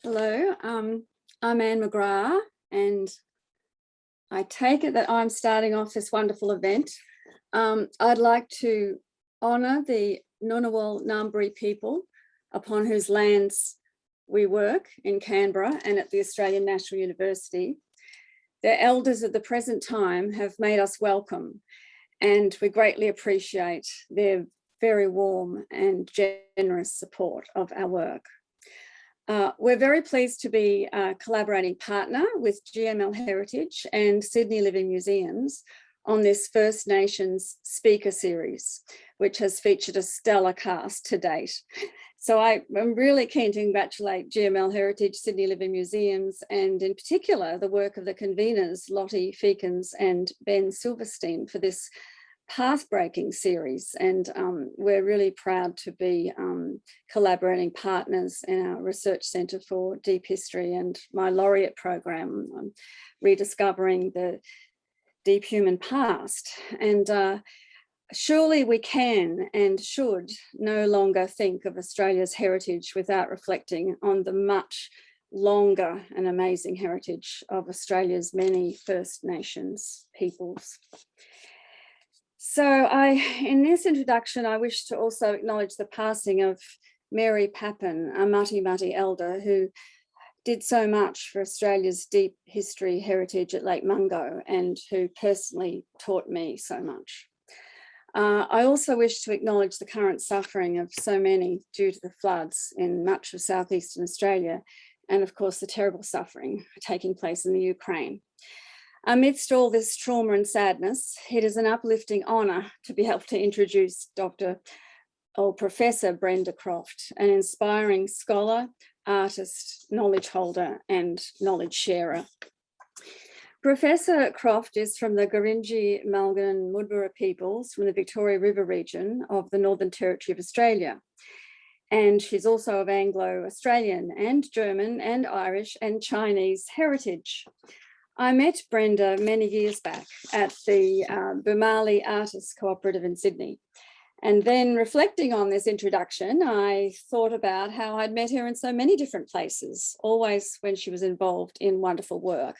Hello, I'm Anne McGrath, and I take it that I'm starting off this wonderful event. I'd like to honour the Ngunnawal Ngambri people upon whose lands we work in Canberra and at the Australian National University. Their elders at the present time have made us welcome, and we greatly appreciate their very warm and generous support of our work. We're very pleased to be a collaborating partner with GML Heritage and Sydney Living Museums on this First Nations speaker series, which has featured a stellar cast to date. So I'm really keen to congratulate GML Heritage, Sydney Living Museums, and in particular, the work of the conveners, Lottie Feekins and Ben Silverstein, for this path-breaking series. And we're really proud to be collaborating partners in our Research Centre for Deep History and my laureate program, Rediscovering the Deep Human Past. And surely we can and should no longer think of Australia's heritage without reflecting on the much longer and amazing heritage of Australia's many First Nations peoples. So in this introduction, I wish to also acknowledge the passing of Mary Pappen, a Mati elder who did so much for Australia's deep history heritage at Lake Mungo and who personally taught me so much. I also wish to acknowledge the current suffering of so many due to the floods in much of southeastern Australia, and of course the terrible suffering taking place in the Ukraine. Amidst all this trauma and sadness, it is an uplifting honour to be able to introduce Professor Brenda Croft, an inspiring scholar, artist, knowledge holder, and knowledge sharer. Professor Croft is from the Gurindji Mudburra peoples from the Victoria River region of the Northern Territory of Australia. And she's also of Anglo-Australian and German and Irish and Chinese heritage. I met Brenda many years back at the Bumali Artists Cooperative in Sydney. And then reflecting on this introduction, I thought about how I'd met her in so many different places, always when she was involved in wonderful work.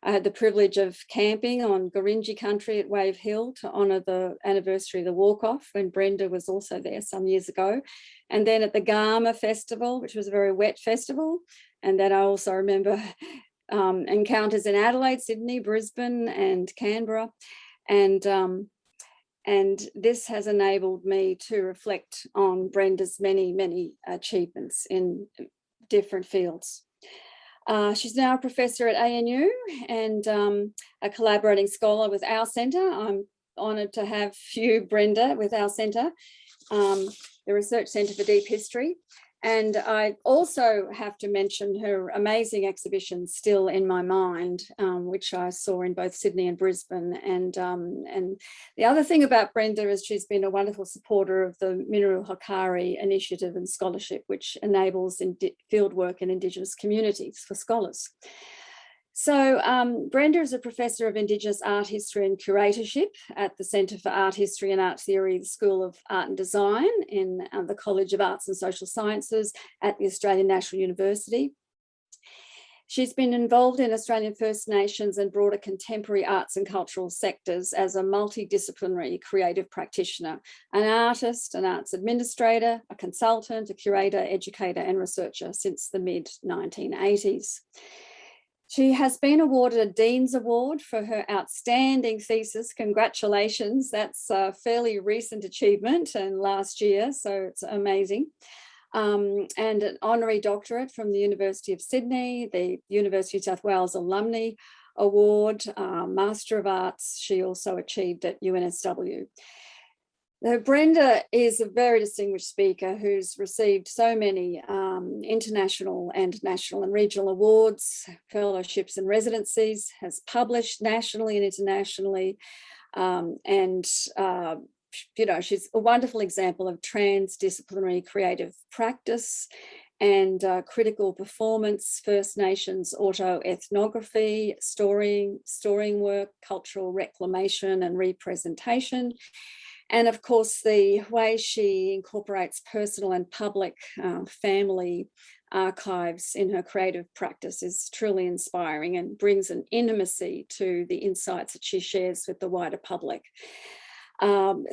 I had the privilege of camping on Gurindji Country at Wave Hill to honour the anniversary of the walk-off when Brenda was also there some years ago. And then at the Garma Festival, which was a very wet festival. And then I also remember encounters in Adelaide, Sydney, Brisbane, and Canberra. And this has enabled me to reflect on Brenda's many achievements in different fields. She's now a professor at ANU and a collaborating scholar with our centre. I'm honoured to have you, Brenda, with our centre, the Research Centre for Deep History. And I also have to mention her amazing exhibition, Still in My Mind, which I saw in both Sydney and Brisbane. And the other thing about Brenda is she's been a wonderful supporter of the Miniru Hokari initiative and scholarship, which enables fieldwork in Indigenous communities for scholars. So Brenda is a professor of Indigenous art history and curatorship at the Centre for Art History and Art Theory, the School of Art and Design in the College of Arts and Social Sciences at the Australian National University. She's been involved in Australian First Nations and broader contemporary arts and cultural sectors as a multidisciplinary creative practitioner, an artist, an arts administrator, a consultant, a curator, educator and researcher since the mid-1980s. She has been awarded a Dean's Award for her outstanding thesis. Congratulations, that's a fairly recent achievement and last year, so it's amazing. And an honorary doctorate from the University of Sydney, the University of South Wales Alumni Award, Master of Arts she also achieved at UNSW. Brenda is a very distinguished speaker who's received so many international and national and regional awards, fellowships and residencies, has published nationally and internationally, you know, she's a wonderful example of transdisciplinary creative practice and critical performance, First Nations autoethnography, storying work, cultural reclamation and representation, And of course, the way she incorporates personal and public family archives in her creative practice is truly inspiring and brings an intimacy to the insights that she shares with the wider public. I've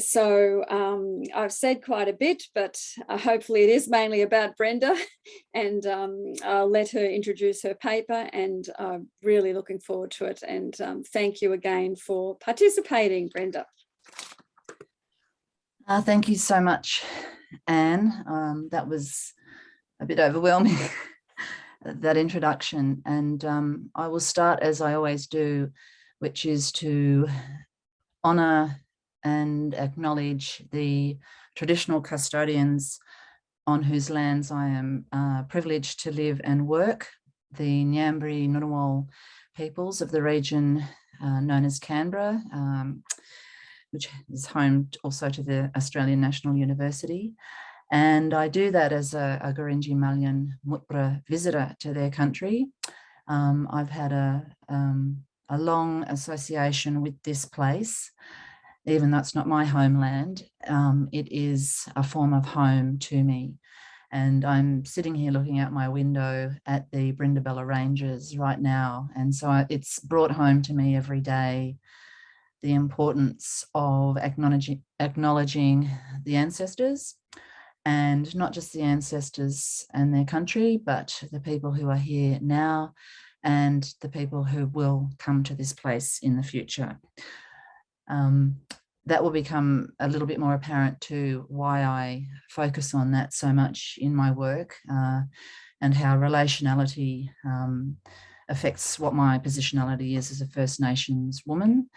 said quite a bit, but hopefully it is mainly about Brenda, and I'll let her introduce her paper, and I'm really looking forward to it. And thank you again for participating, Brenda. Thank you so much, Anne. That was a bit overwhelming, that introduction. And I will start as I always do, which is to honour and acknowledge the traditional custodians on whose lands I am privileged to live and work, the Ngambri Ngunnawal peoples of the region known as Canberra, which is home also to the Australian National University. And I do that as a Gurindji Malyan Mutbra visitor to their country. I've had a long association with this place. Even though it's not my homeland, it is a form of home to me. And I'm sitting here looking out my window at the Brindabella Ranges right now. And so it's brought home to me every day the importance of acknowledging the ancestors, and not just the ancestors and their country, but the people who are here now and the people who will come to this place in the future. That will become a little bit more apparent to why I focus on that so much in my work, and how relationality affects what my positionality is as a First Nations woman,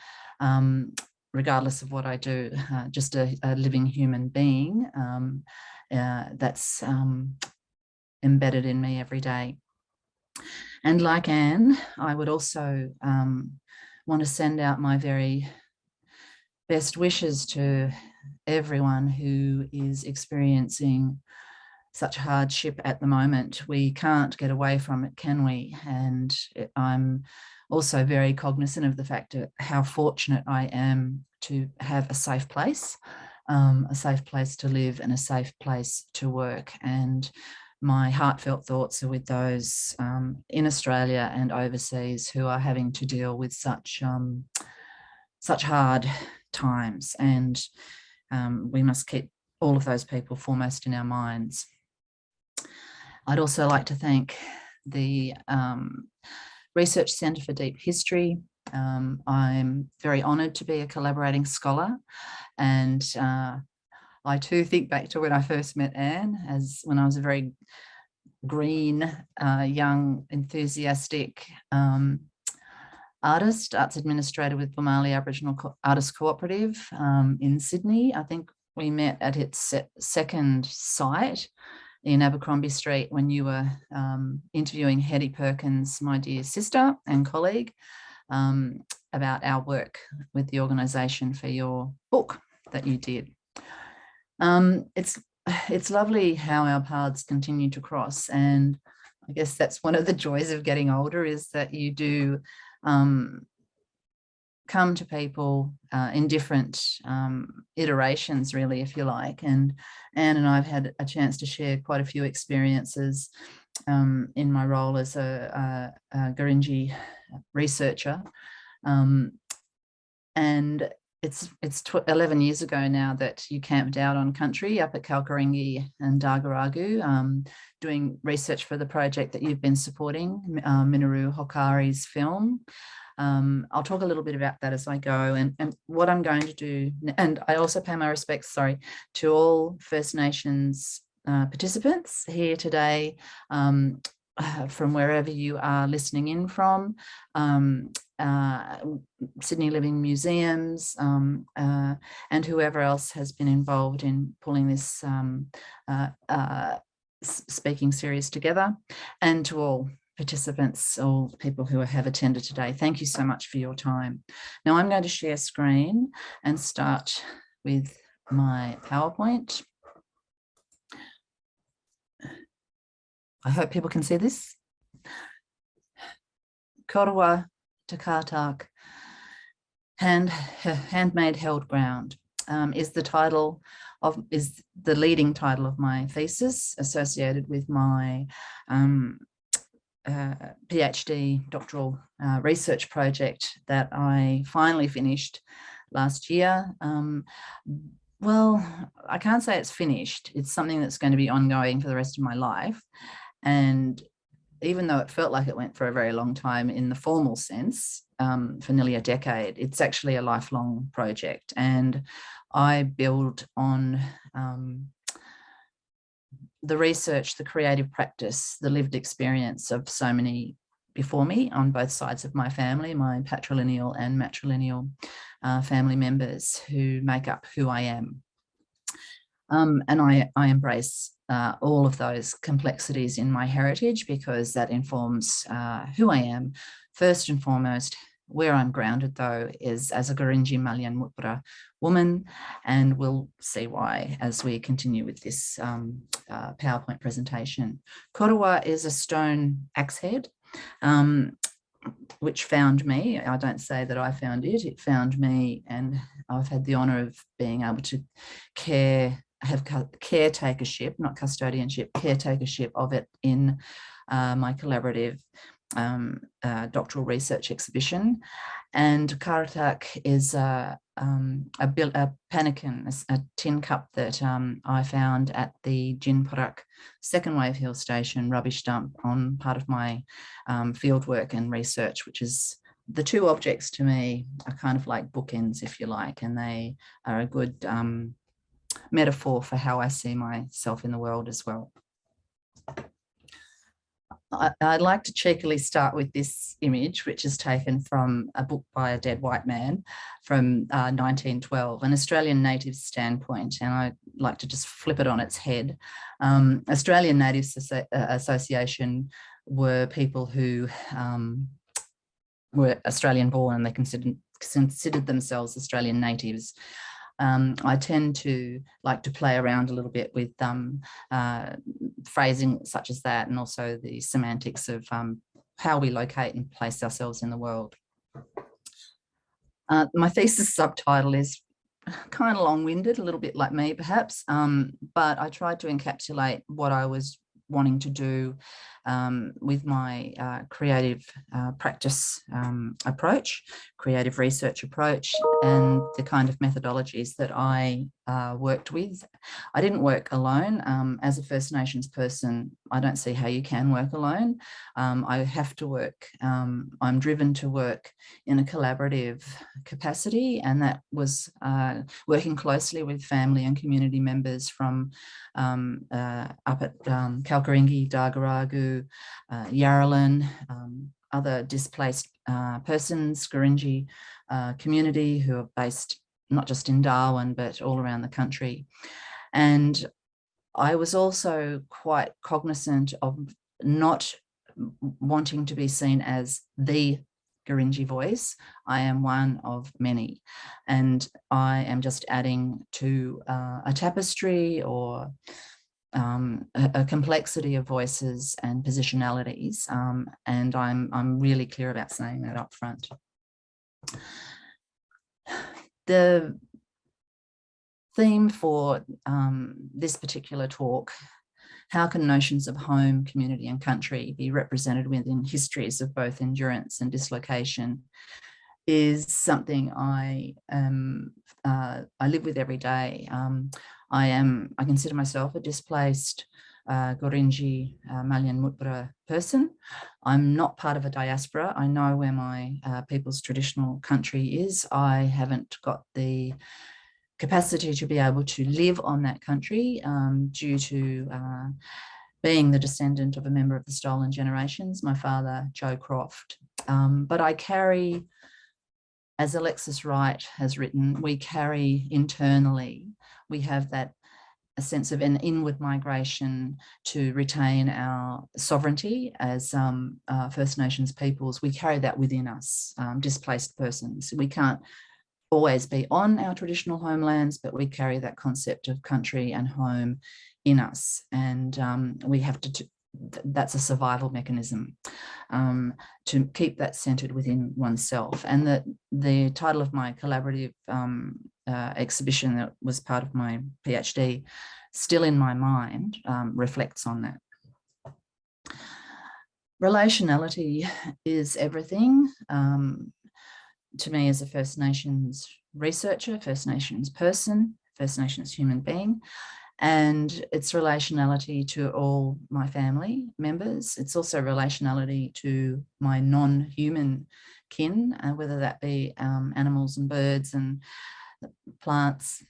regardless of what I do, just a living human being that's embedded in me every day. And like Anne, I would also want to send out my very best wishes to everyone who is experiencing such hardship at the moment. We can't get away from it, can we? And I'm also very cognizant of the fact of how fortunate I am to have a safe place to live and a safe place to work. And my heartfelt thoughts are with those in Australia and overseas who are having to deal with such hard times, and we must keep all of those people foremost in our minds. I'd also like to thank the Research Centre for Deep History. I'm very honoured to be a collaborating scholar, and I too think back to when I first met Anne, as when I was a very green, young, enthusiastic arts administrator with Bumali Aboriginal Artists Cooperative in Sydney. I think we met at its second site in Abercrombie Street when you were interviewing Hetty Perkins, my dear sister and colleague, about our work with the organisation for your book that you did. It's lovely how our paths continue to cross, and I guess that's one of the joys of getting older, is that you do come to people in different iterations, really, if you like. And Anne and I have had a chance to share quite a few experiences in my role as a Gurindji researcher. And it's 11 years ago now that you camped out on country up at Kalkaringi and Dagaragu, doing research for the project that you've been supporting, Minoru Hokari's film. I'll talk a little bit about that as I go, and what I'm going to do. And I also pay my respects, to all First Nations participants here today, from wherever you are listening in from, Sydney Living Museums, and whoever else has been involved in pulling this speaking series together, and to all participants, all people who have attended today. Thank you so much for your time. Now I'm going to share screen and start with my PowerPoint. I hope people can see this. Kurrwa to Kartak, handmade held ground. is the leading title of my thesis, associated with my PhD doctoral research project that I finally finished last year. Well, I can't say it's finished. It's something that's going to be ongoing for the rest of my life. And even though it felt like it went for a very long time in the formal sense, for nearly a decade, it's actually a lifelong project. And I build on the research, the creative practice, the lived experience of so many before me on both sides of my family, my patrilineal and matrilineal family members who make up who I am. And I embrace all of those complexities in my heritage, because that informs who I am. First and foremost, where I'm grounded, though, is as a Gurindji Malyan Mutbara woman, and we'll see why as we continue with this PowerPoint presentation. Kurrwa is a stone axe head, which found me. I don't say that I found it, it found me, and I've had the honour of being able to have caretakership, not custodianship, caretakership of it in my collaborative doctoral research exhibition. And Kartak is a pannikin, a tin cup that I found at the Jinparak Second Wave Hill Station rubbish dump on part of my field work and research, which is the two objects to me are kind of like bookends, if you like, and they are a good metaphor for how I see myself in the world as well. I'd like to cheekily start with this image, which is taken from a book by a dead white man from 1912, an Australian Natives standpoint, and I'd like to just flip it on its head. Australian Natives Association were people who were Australian born, and they considered themselves Australian natives. I tend to like to play around a little bit with phrasing such as that, and also the semantics of how we locate and place ourselves in the world. My thesis subtitle is kind of long-winded, a little bit like me perhaps, but I tried to encapsulate what I was wanting to do with my creative practice approach, creative research approach, and the kind of methodologies that I worked with. I didn't work alone. As a First Nations person, I don't see how you can work alone. I have to work, I'm driven to work in a collaborative capacity, and that was working closely with family and community members from up at Kalkaringi, Dargaragu, Yarralin, other displaced persons, Gurindji community who are based not just in Darwin, but all around the country. And I was also quite cognizant of not wanting to be seen as the Gurindji voice. I am one of many, and I am just adding to a tapestry or a complexity of voices and positionalities, and I'm really clear about saying that up front. The theme for this particular talk, how can notions of home, community and country be represented within histories of both endurance and dislocation, is something I live with every day. I consider myself a displaced Gurindji Malyan Mutbara person. I'm not part of a diaspora. I know where my people's traditional country is. I haven't got the capacity to be able to live on that country due to being the descendant of a member of the stolen generations, my father, Joe Croft. But I carry, as Alexis Wright has written, we carry internally, we have that a sense of an inward migration to retain our sovereignty as First Nations peoples. We carry that within us, displaced persons. We can't always be on our traditional homelands, but we carry that concept of country and home in us. And we have to, that's a survival mechanism to keep that centered within oneself. And the title of my collaborative exhibition that was part of my PhD, still in my mind, reflects on that. Relationality is everything. To me, as a First Nations researcher, First Nations person, First Nations human being, and it's relationality to all my family members. It's also relationality to my non-human kin, whether that be animals and birds and plants,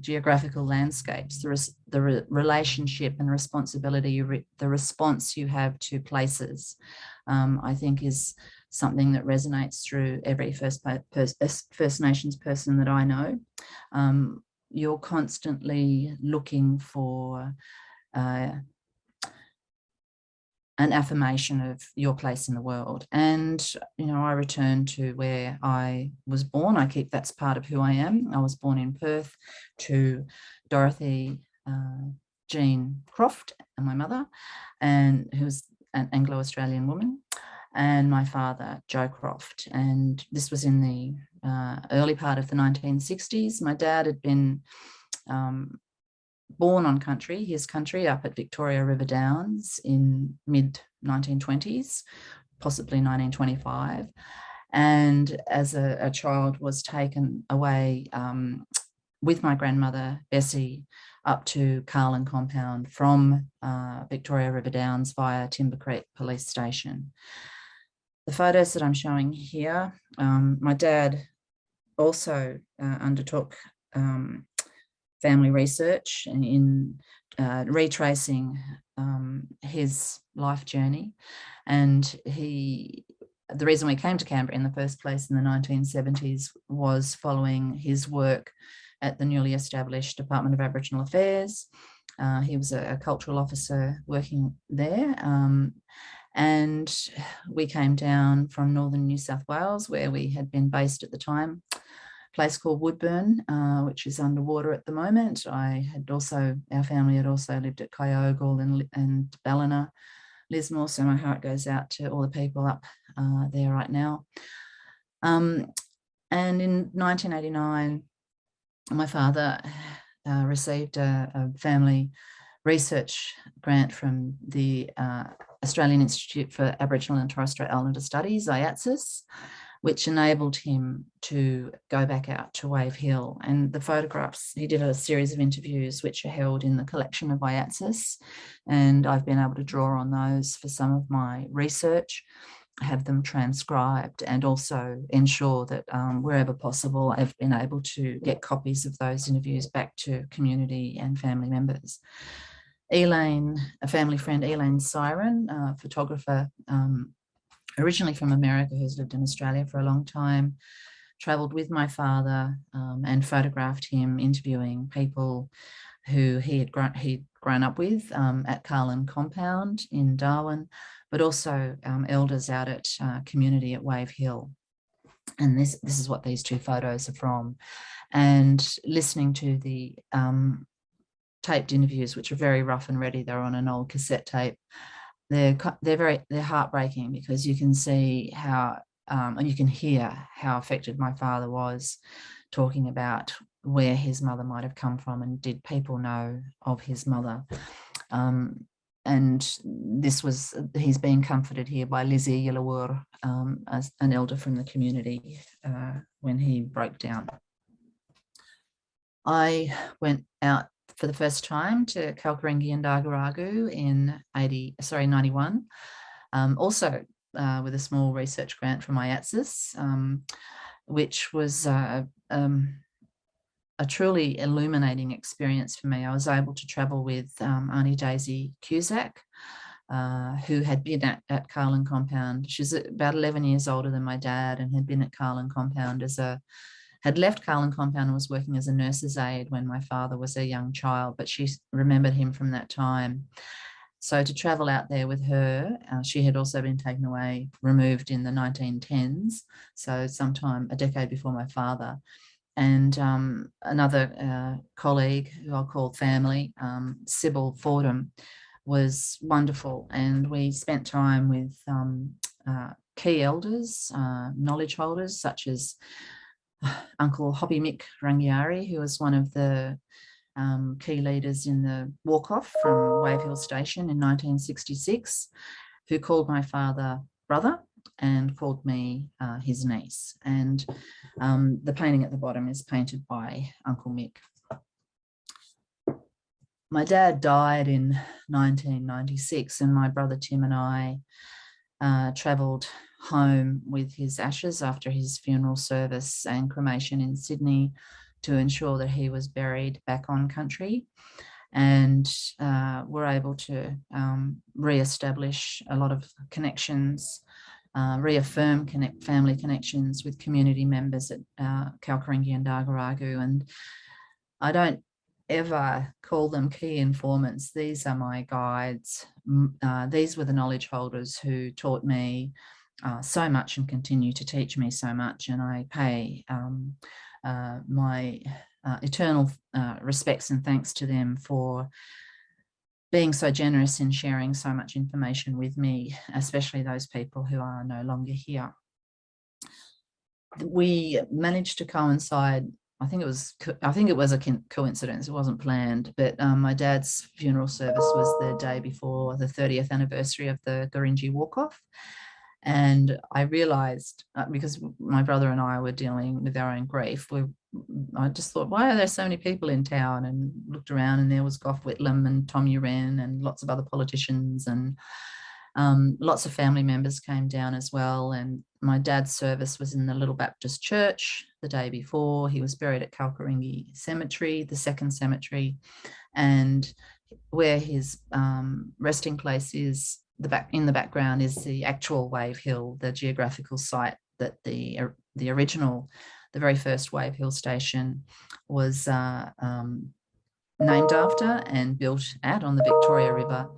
geographical landscapes. The relationship and responsibility, the response you have to places, I think is something that resonates through every First Nations person that I know. You're constantly looking for an affirmation of your place in the world. And, you know, I return to where I was born. That's part of who I am. I was born in Perth to Dorothy Jean Croft, and my mother, and who was an Anglo-Australian woman, and my father, Joe Croft. And this was in the early part of the 1960s. My dad had been born on his country up at Victoria River Downs in mid-1920s, possibly 1925. And as a child was taken away with my grandmother, Bessie, up to Carlin Compound from Victoria River Downs via Timber Creek Police Station. The photos that I'm showing here, my dad also undertook family research in retracing his life journey. And the reason we came to Canberra in the first place in the 1970s was following his work at the newly established Department of Aboriginal Affairs. He was a cultural officer working there. And we came down from northern New South Wales, where we had been based at the time, a place called Woodburn, which is underwater at the moment. Our family had also lived at Kyogle and Ballina, Lismore, so my heart goes out to all the people up there right now. And in 1989, my father received a family research grant from the Australian Institute for Aboriginal and Torres Strait Islander Studies, IATSIS, which enabled him to go back out to Wave Hill. And the photographs, he did a series of interviews which are held in the collection of IATSIS, and I've been able to draw on those for some of my research, have them transcribed, and also ensure that wherever possible, I've been able to get copies of those interviews back to community and family members. Elaine, a family friend, Elaine Siren, photographer, originally from America, who's lived in Australia for a long time, travelled with my father and photographed him interviewing people who he'd grown up with at Carlin Compound in Darwin, but also elders out at community at Wave Hill. And this is what these two photos are from. And listening to the taped interviews, which are very rough and ready, they're on an old cassette tape. They're heartbreaking, because you can see how and you can hear how affected my father was, talking about where his mother might have come from and did people know of his mother. And he's being comforted here by Lizzie Yilawur, as an elder from the community, when he broke down. I went out for the first time to Kalkaringi and Dargaragu in 91, also with a small research grant from IATSIS, which was a truly illuminating experience for me. I was able to travel with Auntie Daisy Cusack, who had been at Carlin Compound. She's about 11 years older than my dad and had been at Carlin Compound had left Carlin Compound and was working as a nurse's aide when my father was a young child, but she remembered him from that time. So to travel out there with her, she had also been removed in the 1910s, so sometime a decade before my father. And another colleague who I'll call family, Sybil Fordham, was wonderful. And we spent time with key elders, knowledge holders, such as Uncle Hoppy Mick Rangiari, who was one of the key leaders in the walk-off from Wave Hill Station in 1966, who called my father brother and called me his niece. And the painting at the bottom is painted by Uncle Mick. My dad died in 1996, and my brother Tim and I travelled home with his ashes after his funeral service and cremation in Sydney to ensure that he was buried back on country, and were able to re-establish a lot of connections, reaffirm family connections with community members at Kurrwa and Dagaragu. And I don't ever call them key informants. These are my guides. These were the knowledge holders who taught me so much and continue to teach me so much. And I pay my eternal respects and thanks to them for being so generous in sharing so much information with me, especially those people who are no longer here. We managed to coincide. I think it was a coincidence. It wasn't planned, but my dad's funeral service was the day before the 30th anniversary of the Gurindji walk-off. And I realized, because my brother and I were dealing with our own grief, I just thought, why are there so many people in town? And looked around, and there was Gough Whitlam and Tom Uren and lots of other politicians, and lots of family members came down as well. And my dad's service was in the Little Baptist Church the day before. He was buried at Gurindji Cemetery, the second cemetery, and where his resting place is, in the background is the actual Wave Hill, the geographical site that the very first Wave Hill station was named after and built out on the Victoria River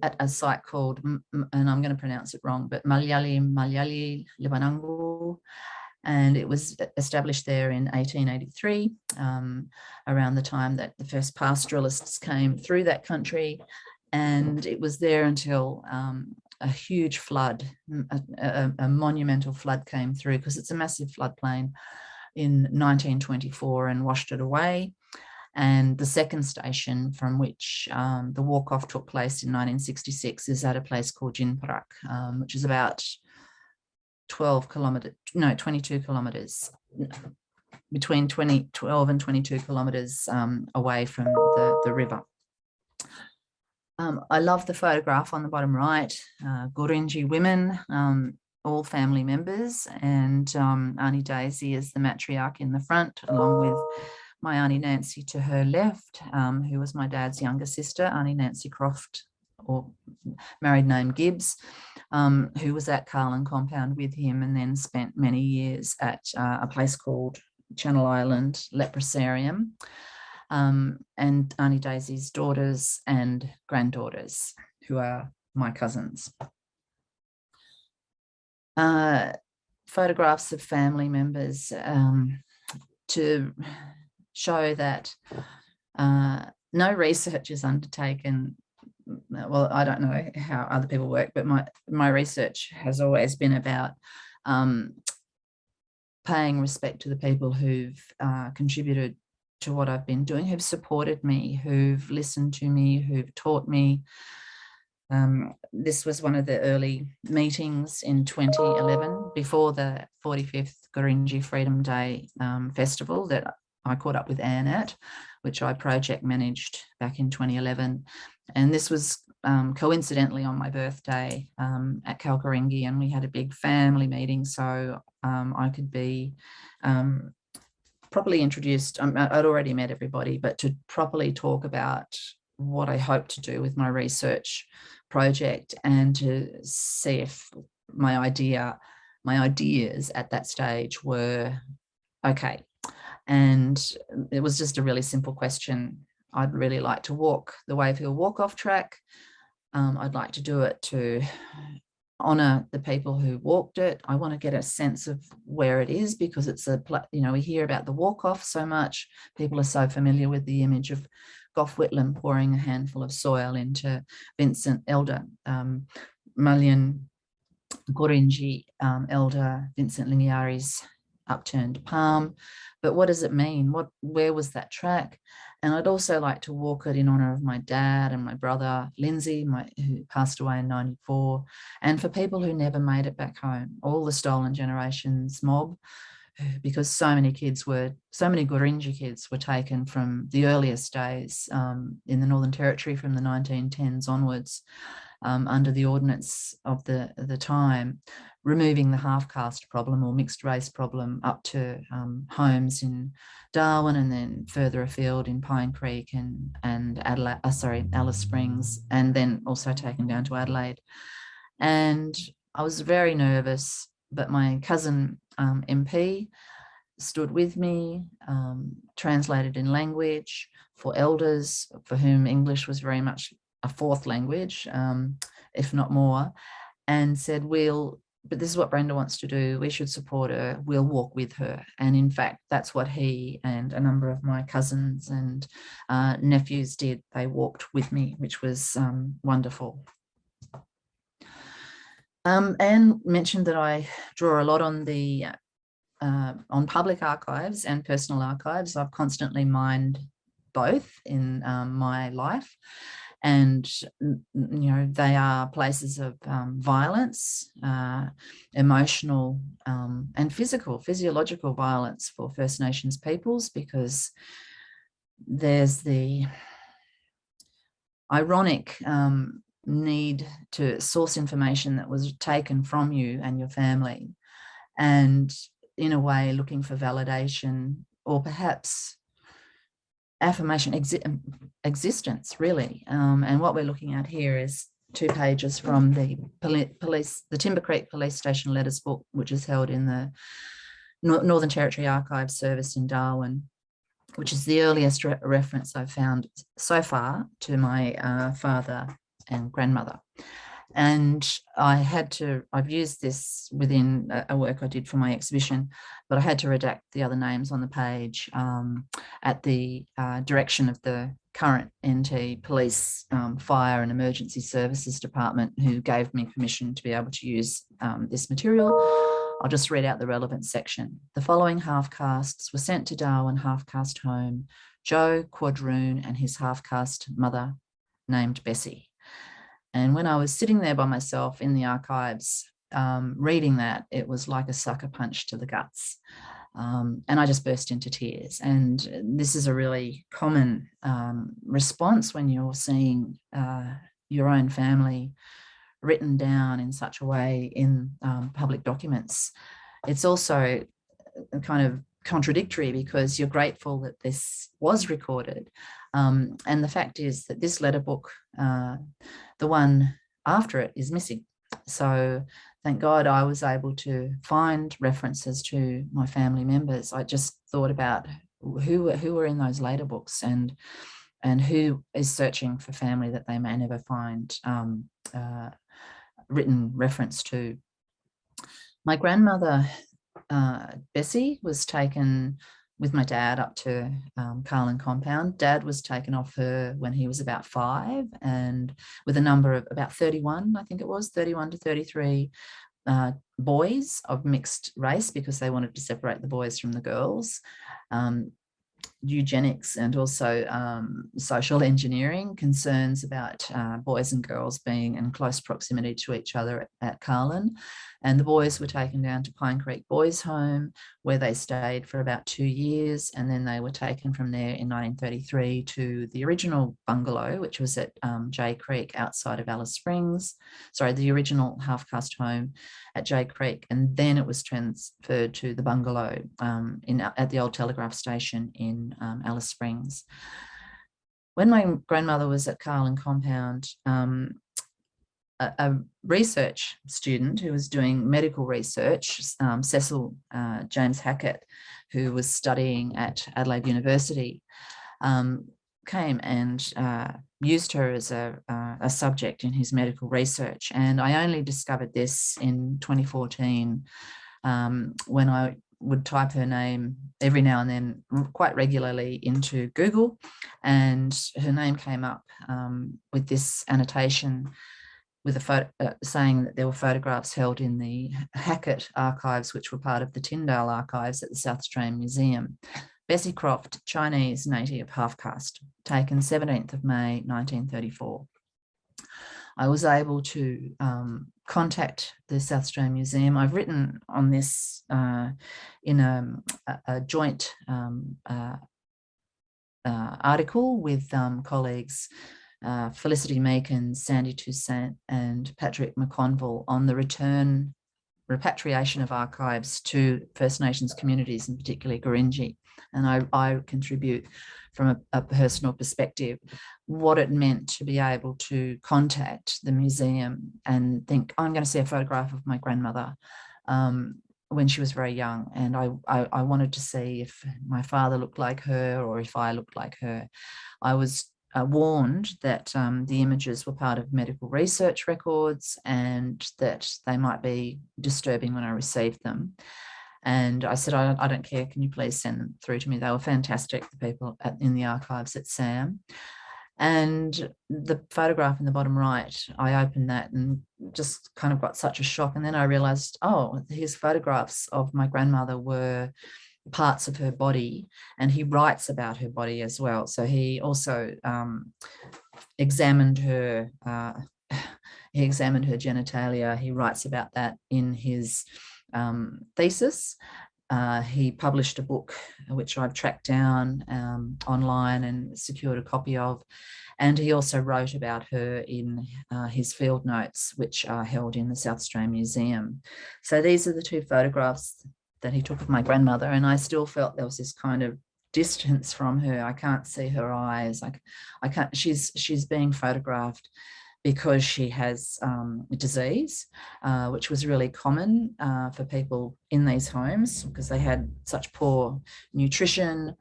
at a site called, and I'm going to pronounce it wrong, but Malyali Libanangu. And it was established there in 1883, around the time that the first pastoralists came through that country. And it was there until a huge flood, a monumental flood came through, because it's a massive floodplain, in 1924 and washed it away. And the second station from which the walk-off took place in 1966 is at a place called Jinparak, which is about 22 kilometres, between 12 and 22 kilometres away from the river. I love the photograph on the bottom right, Gurindji women, all family members, and Auntie Daisy is the matriarch in the front, along with my Auntie Nancy to her left, who was my dad's younger sister, Auntie Nancy Croft, or married name Gibbs, who was at Carlin Compound with him and then spent many years at a place called Channel Island Leprosarium. And Auntie Daisy's daughters and granddaughters, who are my cousins. Photographs of family members to show that no research is undertaken. Well, I don't know how other people work, but my research has always been about paying respect to the people who've contributed to what I've been doing, who've supported me, who've listened to me, who've taught me. This was one of the early meetings in 2011, before the 45th Gurindji Freedom Day festival that I caught up with Anne at, which I project managed back in 2011. And this was coincidentally on my birthday at Gurindji, and we had a big family meeting, so I could be properly introduced. I'd already met everybody, but to properly talk about what I hope to do with my research project, and to see if my ideas at that stage were okay. And it was just a really simple question. I'd really like to walk the Wave Hill walk-off track. I'd like to do it to honour the people who walked it. I want to get a sense of where it is, because it's we hear about the walk-off so much. People are so familiar with the image of Gough Whitlam pouring a handful of soil into Vincent Elder, Mullion Gurindji Elder Vincent Lingiari's upturned palm. But what does it mean? Where was that track? And I'd also like to walk it in honour of my dad and my brother, Lindsay, who passed away in '94, and for people who never made it back home, all the Stolen Generations mob, because so many Gurindji kids were taken from the earliest days in the Northern Territory from the 1910s onwards, under the ordinance of the time, removing the half-caste problem or mixed race problem up to homes in Darwin and then further afield in Pine Creek and Alice Springs, and then also taken down to Adelaide. And I was very nervous, but my cousin MP stood with me, translated in language for elders for whom English was very much a fourth language, if not more, and said, but this is what Brenda wants to do. We should support her. We'll walk with her. And in fact, that's what he and a number of my cousins and nephews did. They walked with me, which was wonderful. Anne mentioned that I draw a lot on on public archives and personal archives. I've constantly mined both in my life. And, they are places of violence, emotional and physiological violence for First Nations peoples, because there's the ironic need to source information that was taken from you and your family, and in a way looking for validation or perhaps affirmation, existence, really. And what we're looking at here is 2 pages from the Timber Creek Police Station Letters book, which is held in the Northern Territory Archives Service in Darwin, which is the earliest reference I've found so far to my father and grandmother. And I've used this within a work I did for my exhibition, but I had to redact the other names on the page at the direction of the current NT Police Fire and Emergency Services Department, who gave me permission to be able to use this material. I'll just read out the relevant section. The following half-castes were sent to Darwin half-caste home: Joe Quadroon and his half-caste mother named Bessie. And when I was sitting there by myself in the archives reading that, it was like a sucker punch to the guts. And I just burst into tears. And this is a really common response when you're seeing your own family written down in such a way in public documents. It's also kind of contradictory because you're grateful that this was recorded. And the fact is that this letter book, the one after it, is missing. So thank God I was able to find references to my family members. I just thought about who were in those later books and who is searching for family that they may never find written reference to. My grandmother, Bessie, was taken with my dad up to Carlin Compound. Dad was taken off her when he was about 5, and with a number of about 31, I think it was 31 to 33 boys of mixed race, because they wanted to separate the boys from the girls. Eugenics and also social engineering concerns about boys and girls being in close proximity to each other at Carlin. And the boys were taken down to Pine Creek Boys Home, where they stayed for about 2 years. And then they were taken from there in 1933 to the original bungalow, which was at Jay Creek outside of Alice Springs. Sorry, the original half-caste home at Jay Creek. And then it was transferred to the bungalow at the old telegraph station in Alice Springs. When my grandmother was at Carlin Compound, a research student who was doing medical research, Cecil James Hackett, who was studying at Adelaide University, came and used her as a subject in his medical research. And I only discovered this in 2014 when I would type her name every now and then quite regularly into Google, and her name came up with this annotation: with a saying that there were photographs held in the Hackett archives, which were part of the Tyndale archives at the South Australian Museum. Bessie Croft, Chinese native half-caste, taken 17th of May, 1934. I was able to contact the South Australian Museum. I've written on this in a joint article with colleagues Felicity Meakin, Sandy Toussaint and Patrick McConville on the repatriation of archives to First Nations communities, and particularly Gurindji. And I contribute from a personal perspective what it meant to be able to contact the museum and think, I'm going to see a photograph of my grandmother when she was very young. And I wanted to see if my father looked like her or if I looked like her. I was warned that the images were part of medical research records and that they might be disturbing when I received them. And I said, I don't care, can you please send them through to me? They were fantastic, the people in the archives at SAM. And the photograph in the bottom right, I opened that and just kind of got such a shock. And then I realized, oh, his photographs of my grandmother were parts of her body, and he writes about her body as well. So he also examined her genitalia. He writes about that in his thesis. He published a book which I've tracked down online and secured a copy of, and he also wrote about her in his field notes, which are held in the South Australian Museum. So these are the two photographs that he took of my grandmother, and I still felt there was this kind of distance from her. I can't see her eyes. I can't. She's being photographed because she has a disease, which was really common for people in these homes because they had such poor nutrition,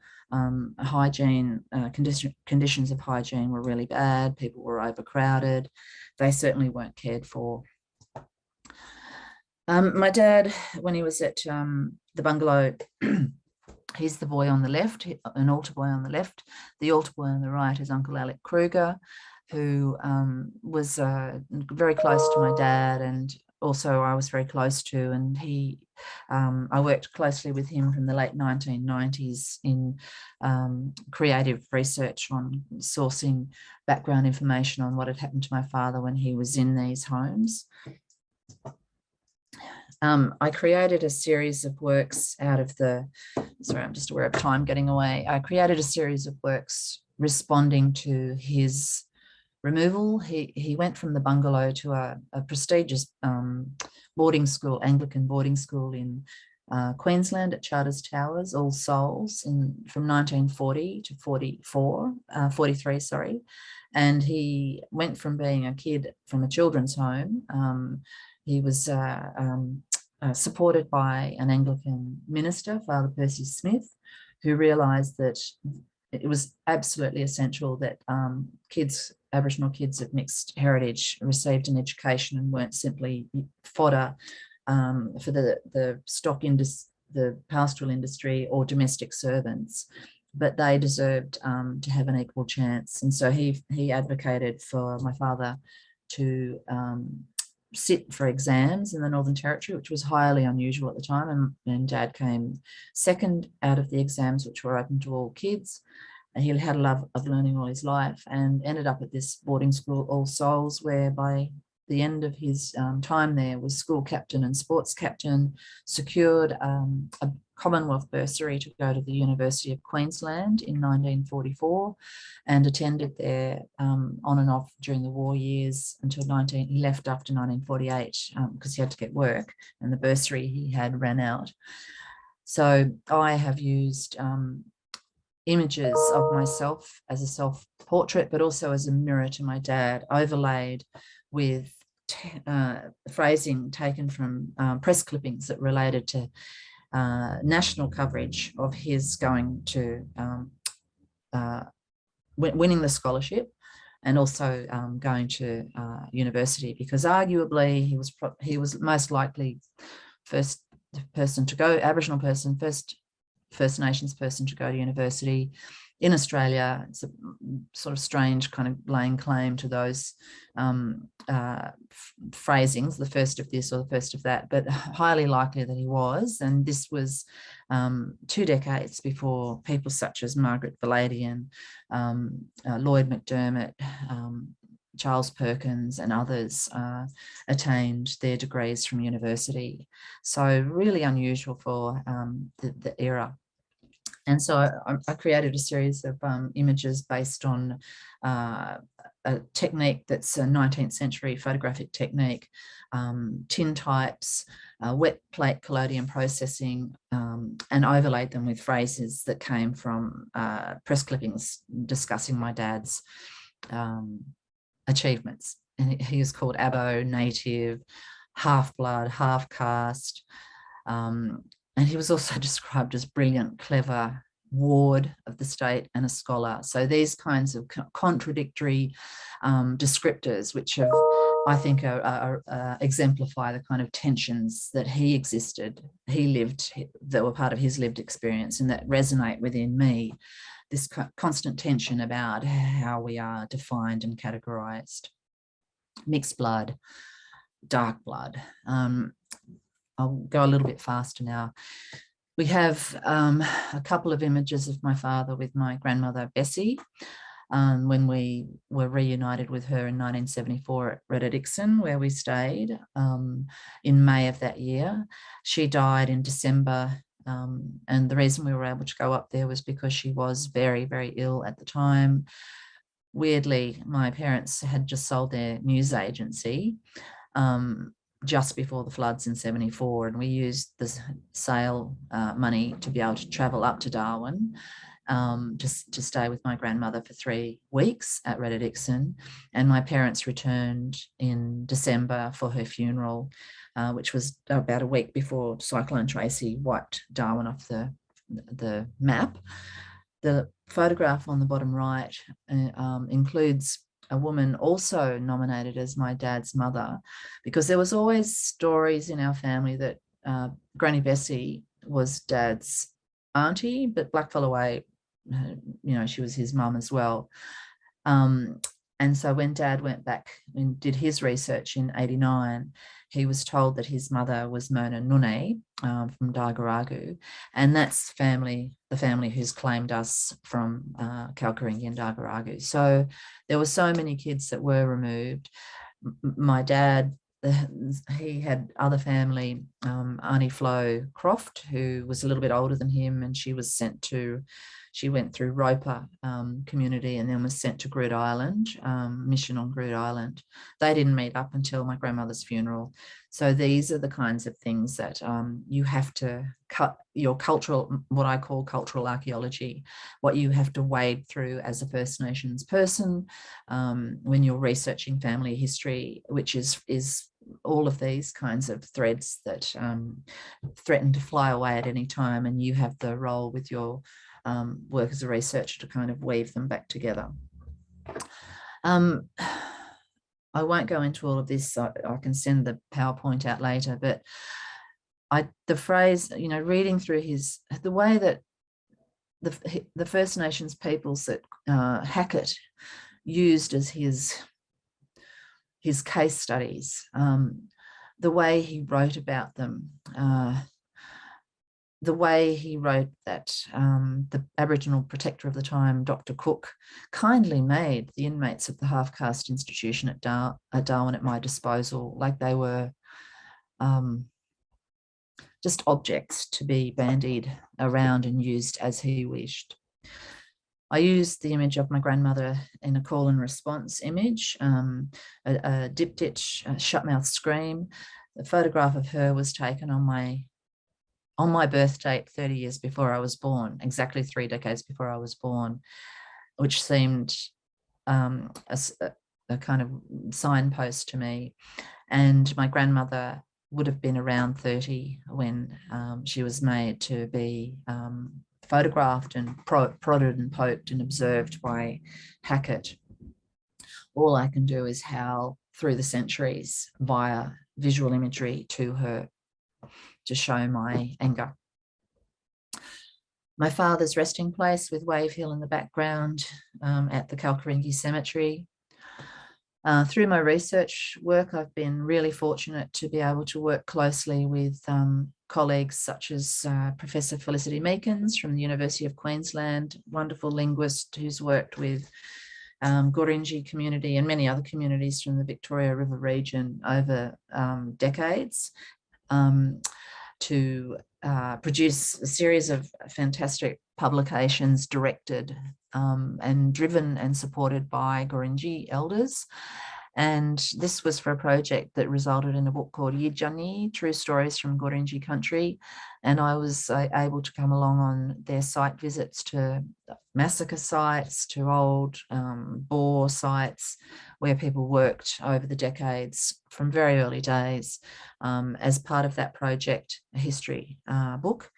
hygiene, conditions of hygiene were really bad. People were overcrowded. They certainly weren't cared for. My dad, when he was at the bungalow, he's the boy on the left, an altar boy on the left. The altar boy on the right is Uncle Alec Kruger, who was very close to my dad, and also I was very close to. And I worked closely with him from the late 1990s in creative research on sourcing background information on what had happened to my father when he was in these homes. I created a series of works out of the, sorry, I'm just aware of time getting away. I created a series of works responding to his removal. He went from the bungalow to a prestigious boarding school, Anglican boarding school in Queensland at Charters Towers, All Souls, from 1940 to 43, sorry. And he went from being a kid from a children's home. He was supported by an Anglican minister, Father Percy Smith, who realised that it was absolutely essential that Aboriginal kids of mixed heritage received an education and weren't simply fodder for the stock industry, the pastoral industry or domestic servants, but they deserved to have an equal chance. And so he advocated for my father to sit for exams in the Northern Territory, which was highly unusual at the time. And Dad came second out of the exams, which were open to all kids. And he had a love of learning all his life and ended up at this boarding school, All Souls, where by the end of his time there was school captain and sports captain, secured a Commonwealth bursary to go to the University of Queensland in 1944 and attended there on and off during the war years until he left after 1948 because he had to get work and the bursary he had ran out. So I have used images of myself as a self-portrait, but also as a mirror to my dad, overlaid with phrasing taken from press clippings that related to national coverage of his going to winning the scholarship and also going to university, because arguably he was most likely first person to go, Aboriginal person, first First Nations person to go to university in Australia, it's a sort of strange kind of laying claim to those phrasings, the first of this or the first of that, but highly likely that he was. And this was 2 decades before people such as Margaret Valadian, Lloyd McDermott, Charles Perkins and others attained their degrees from university. So really unusual for the era. And so I created a series of images based on a technique that's a 19th century photographic technique, tin types, wet plate collodion processing, and overlaid them with phrases that came from press clippings discussing my dad's achievements. And he was called Abo, native, half-blood, half-caste, and he was also described as brilliant, clever, ward of the state and a scholar. So these kinds of contradictory descriptors, which have, I think, exemplify the kind of tensions that he lived, that were part of his lived experience and that resonate within me, this constant tension about how we are defined and categorized. Mixed blood, dark blood. I'll go a little bit faster now. We have a couple of images of my father with my grandmother, Bessie, when we were reunited with her in 1974 at Redda-Dixon, where we stayed in May of that year. She died in December, and the reason we were able to go up there was because she was very, very ill at the time. Weirdly, my parents had just sold their news agency just before the floods in 74, and we used the sale money to be able to travel up to Darwin to stay with my grandmother for 3 weeks at Redda-Dixon. And my parents returned in December for her funeral, which was about a week before Cyclone Tracy wiped Darwin off the map. The photograph on the bottom right includes a woman also nominated as my dad's mother, because there was always stories in our family that Granny Bessie was Dad's auntie, but blackfellow way, she was his mum as well. And so when Dad went back and did his research in 89, he was told that his mother was Mona Nune from Dargaragu, and that's the family who's claimed us from Kalkaringi and Dargaragu. So there were so many kids that were removed. My dad, he had other family, Auntie Flo Croft, who was a little bit older than him, and she went through Roper community and then was sent to Groote Eylandt, mission on Groote Eylandt. They didn't meet up until my grandmother's funeral. So these are the kinds of things that you have to cut your cultural, what I call cultural archaeology, what you have to wade through as a First Nations person when you're researching family history, which is all of these kinds of threads that threaten to fly away at any time, and you have the role with your work as a researcher to kind of weave them back together. I won't go into all of this. I can send the PowerPoint out later, but the phrase, reading through the way that the First Nations peoples that Hackett used as his case studies, the way he wrote about them, the way he wrote that the Aboriginal protector of the time, Dr. Cook, kindly made the inmates of the half-caste institution at Darwin at my disposal, like they were just objects to be bandied around and used as he wished. I used the image of my grandmother in a call and response image, a diptych, a shut-mouth scream. The photograph of her was taken on my birth date 30 years before I was born, exactly 3 decades before I was born, which seemed a kind of signpost to me. And my grandmother would have been around 30 when she was made to be photographed and prodded and poked and observed by Hackett. All I can do is howl through the centuries via visual imagery to her to show my anger. My father's resting place with Wave Hill in the background at the Gurindji Cemetery. Through my research work, I've been really fortunate to be able to work closely with colleagues such as Professor Felicity Meekins from the University of Queensland, wonderful linguist who's worked with Gurindji community and many other communities from the Victoria River region over decades, to produce a series of fantastic publications directed and driven and supported by Gurindji elders. And this was for a project that resulted in a book called Yidjani, True Stories from Gurindji Country. And I was able to come along on their site visits to massacre sites, to old Boer sites where people worked over the decades from very early days as part of that project, a history book,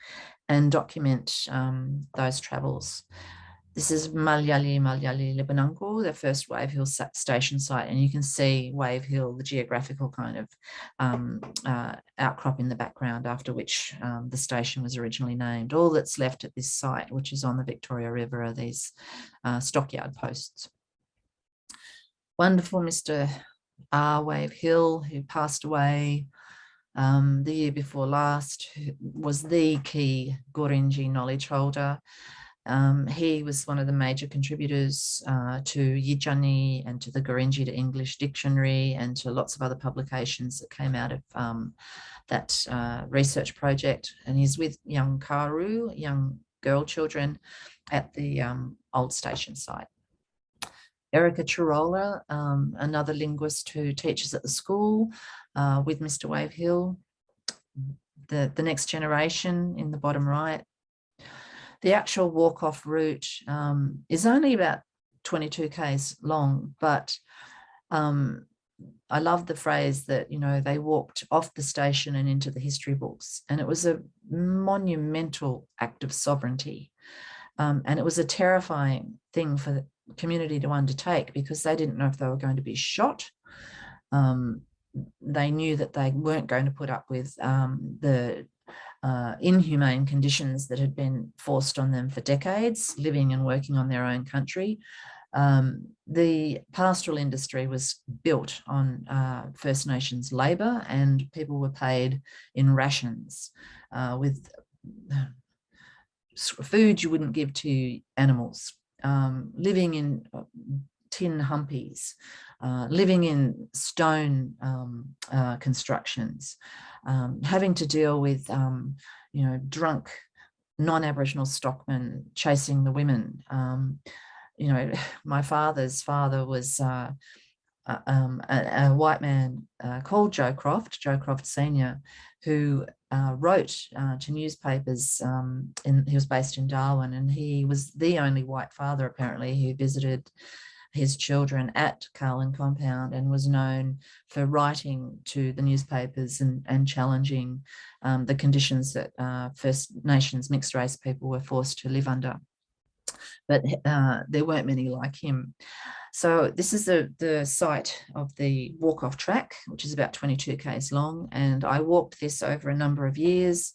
and document those travels. This is Malyali Libanango, the first Wave Hill station site, and you can see Wave Hill, the geographical kind of outcrop in the background after which the station was originally named. All that's left at this site, which is on the Victoria River, are these stockyard posts. Wonderful Mr. R. Wave Hill, who passed away the year before last, who was the key Gurindji knowledge holder. He was one of the major contributors to Yidjani and to the Gurindji to English dictionary and to lots of other publications that came out of that research project. And he's with young Karrwa, young girl children, at the old station site. Erica Chirola, another linguist who teaches at the school with Mr. Wave Hill. The next generation in the bottom right. The actual walk-off route is only about 22 k's long, but I love the phrase that, you know, they walked off the station and into the history books, and it was a monumental act of sovereignty. And it was a terrifying thing for the community to undertake because they didn't know if they were going to be shot. They knew that they weren't going to put up with the inhumane conditions that had been forced on them for decades, living and working on their own country. The pastoral industry was built on First Nations labour, and people were paid in rations with food you wouldn't give to animals, living in tin humpies, living in stone constructions, having to deal with, you know, drunk non-Aboriginal stockmen chasing the women. You know, my father's father was a white man called Joe Croft Senior, who wrote to newspapers. He was based in Darwin, and he was the only white father apparently who visited his children at Carlin Compound and was known for writing to the newspapers and challenging the conditions that First Nations mixed race people were forced to live under. But there weren't many like him. So this is the site of the walk-off track, which is about 22 k's long. And I walked this over a number of years,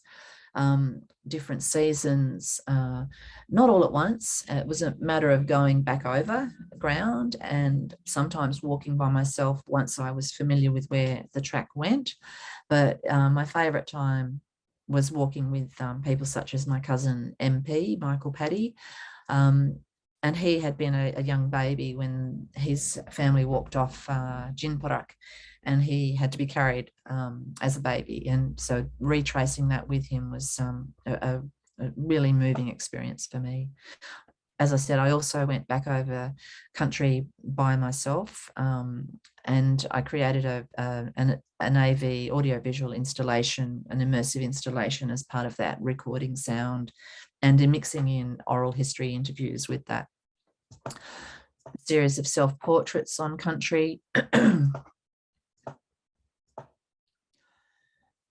different seasons, not all at once. It was a matter of going back over ground and sometimes walking by myself once I was familiar with where the track went. But my favourite time was walking with people such as my cousin MP, Michael Paddy. And he had been a young baby when his family walked off Jinparak, and he had to be carried as a baby. And so retracing that with him was a really moving experience for me. As I said, I also went back over country by myself, and I created an AV audiovisual installation, an immersive installation as part of that, recording sound and in mixing in oral history interviews with that. A series of self-portraits on country.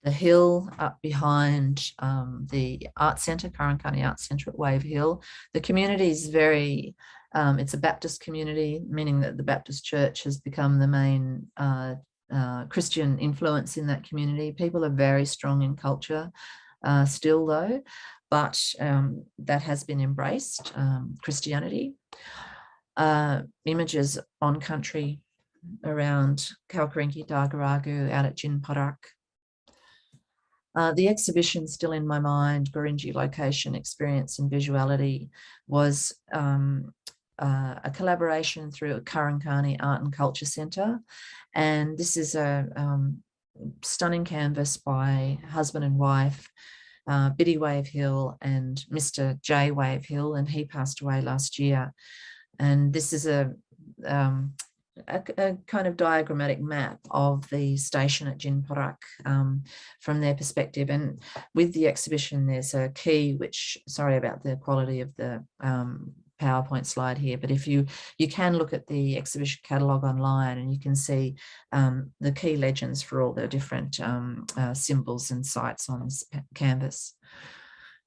The hill up behind the art centre, Kurrwa Art Centre at Wave Hill. The community is very, it's a Baptist community, meaning that the Baptist Church has become the main Christian influence in that community. People are very strong in culture still though. but that has been embraced, Christianity. Images on country around Kalkarinki-Dargaragu out at Jinparak. The exhibition still in my mind, Gurindji Location, Experience and Visuality, was a collaboration through a Kurrwa Art and Culture Centre. And this is a stunning canvas by husband and wife, Biddy Wave Hill and Mr. J Wave Hill, and he passed away last year. And this is a kind of diagrammatic map of the station at Jinparak from their perspective. And with the exhibition, there's a key, which, sorry about the quality of the PowerPoint slide here, but if you can look at the exhibition catalogue online, and you can see the key legends for all the different symbols and sites on this canvas.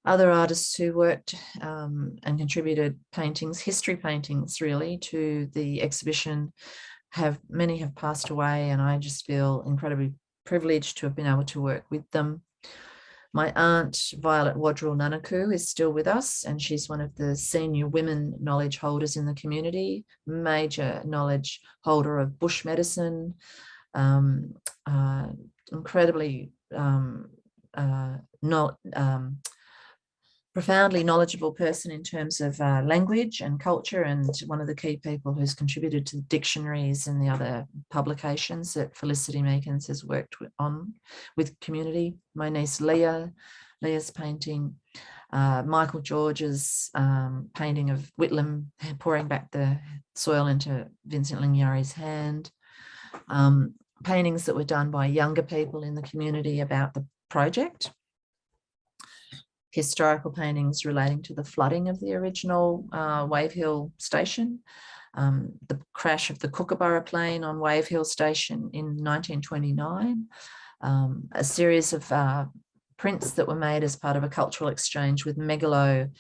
Other artists who worked and contributed paintings, history paintings really, to the exhibition, many have passed away, and I just feel incredibly privileged to have been able to work with them. My aunt, Violet Wadrell Nunaku, is still with us, and she's one of the senior women knowledge holders in the community, major knowledge holder of bush medicine, incredibly profoundly knowledgeable person in terms of language and culture, and one of the key people who's contributed to the dictionaries and the other publications that Felicity Meekins has worked on with community. My niece Leah's painting, Michael George's painting of Whitlam pouring back the soil into Vincent Lingyari's hand, paintings that were done by younger people in the community about the project, historical paintings relating to the flooding of the original Wave Hill station, the crash of the Kookaburra plane on Wave Hill station in 1929, a series of prints that were made as part of a cultural exchange with Megalo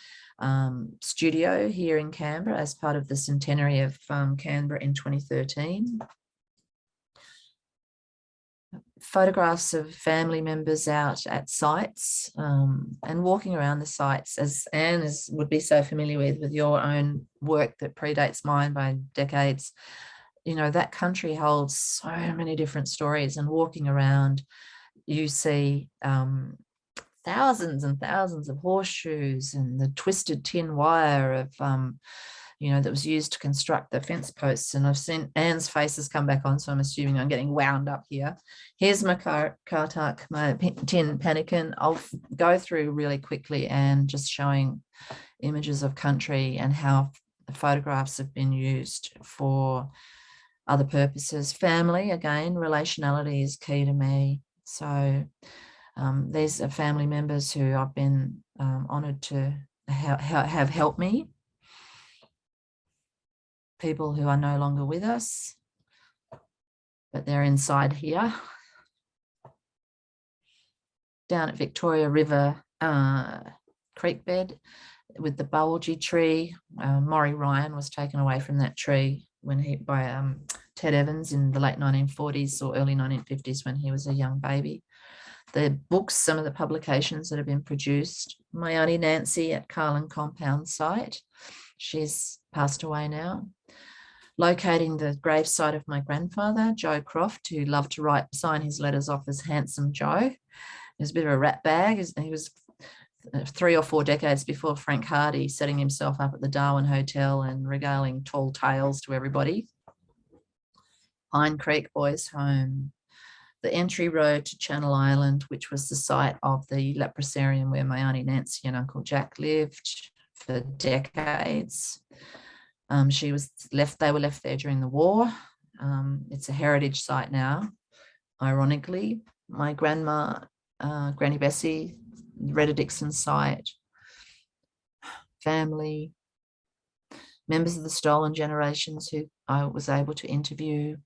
Studio here in Canberra as part of the centenary of Canberra in 2013. Photographs of family members out at sites and walking around the sites, as Anne would be so familiar with your own work that predates mine by decades. You know, that country holds so many different stories, and walking around, you see thousands and thousands of horseshoes and the twisted tin wire of that was used to construct the fence posts. And I've seen Anne's faces come back on, so I'm assuming I'm getting wound up here. Here's my Kartak, my tin pannikin. I'll go through really quickly and just showing images of country and how the photographs have been used for other purposes. Family, again, relationality is key to me. So these are family members who I've been honoured to have helped me. People who are no longer with us, but they're inside here. Down at Victoria River creek bed with the bulgy tree. Maury Ryan was taken away from that tree by Ted Evans in the late 1940s or early 1950s when he was a young baby. The books, some of the publications that have been produced. My auntie Nancy at Carlin Compound site. She's passed away now. Locating the gravesite of my grandfather, Joe Croft, who loved to sign his letters off as Handsome Joe. He was a bit of a rat bag. He was 3 or 4 decades before Frank Hardy, setting himself up at the Darwin Hotel and regaling tall tales to everybody. Pine Creek Boys Home. The entry road to Channel Island, which was the site of the leprosarium where my auntie Nancy and Uncle Jack lived for decades. They were left there during the war. It's a heritage site now, ironically. My grandma, Granny Bessie, Retta Dixon site, family, members of the Stolen Generations who I was able to interview,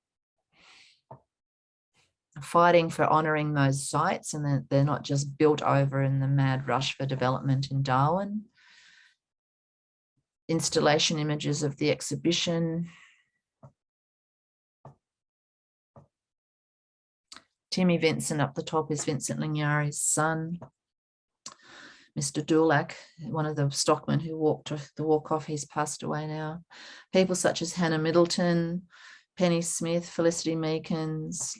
fighting for honouring those sites and that they're not just built over in the mad rush for development in Darwin. Installation images of the exhibition. Timmy Vincent up the top is Vincent Lingyari's son. Mr. Dulac, one of the stockmen who walked the walk-off, he's passed away now. People such as Hannah Middleton, Penny Smith, Felicity Meekins,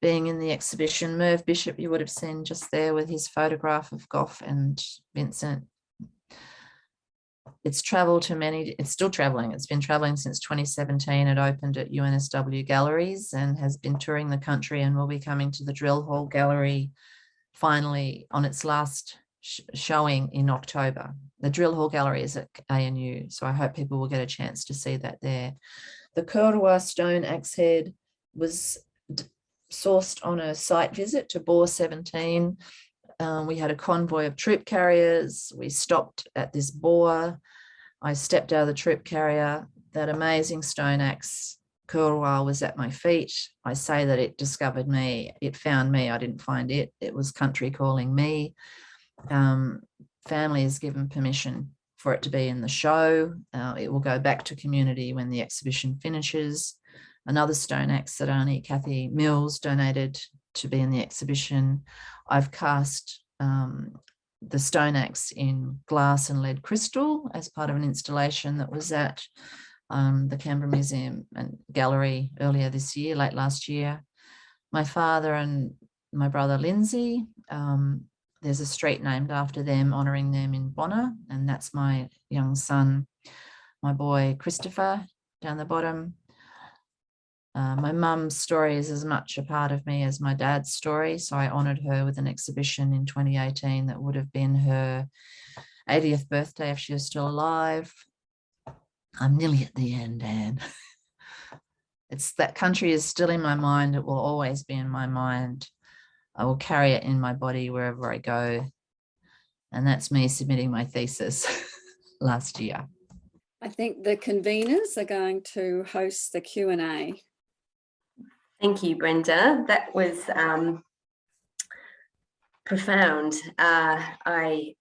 being in the exhibition. Merv Bishop, you would have seen just there with his photograph of Gough and Vincent. It's traveled to many, it's still traveling. It's been traveling since 2017. It opened at UNSW Galleries and has been touring the country, and will be coming to the Drill Hall Gallery finally on its last showing in October. The Drill Hall Gallery is at ANU, so I hope people will get a chance to see that there. The Kurrwa stone axe head was sourced on a site visit to Bore 17. We had a convoy of troop carriers. We stopped at this bore. I stepped out of the troop carrier. That amazing stone axe Kurrwa was at my feet. I say that it discovered me. It found me. I didn't find it. It was country calling me. Family has given permission for it to be in the show. It will go back to community when the exhibition finishes. Another stone axe that Auntie Kathy Mills donated to be in the exhibition. I've cast the stone axe in glass and lead crystal as part of an installation that was at the Canberra Museum and Gallery earlier this year, late last year. My father and my brother Lindsay, there's a street named after them, honouring them in Bonner, and that's my young son, my boy Christopher, down the bottom. My mum's story is as much a part of me as my dad's story, so I honoured her with an exhibition in 2018 that would have been her 80th birthday if she was still alive. I'm nearly at the end, Anne. It's that country is still in my mind. It will always be in my mind. I will carry it in my body wherever I go. And that's me submitting my thesis last year. I think the conveners are going to host the Q&A. Thank you, Brenda. That was profound. I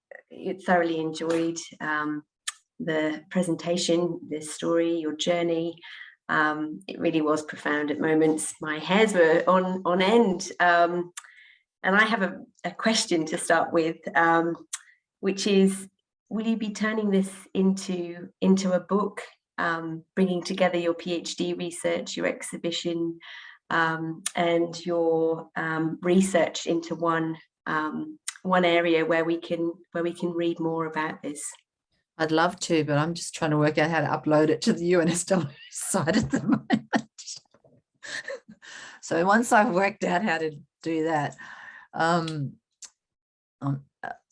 thoroughly enjoyed the presentation, the story, your journey. It really was profound at moments. My hairs were on end. And I have a question to start with, which is, will you be turning this into a book, bringing together your PhD research, your exhibition, and your research into one area where we can read more about this? I'd love to, but I'm just trying to work out how to upload it to the UNSW site at the moment. So once I've worked out how to do that,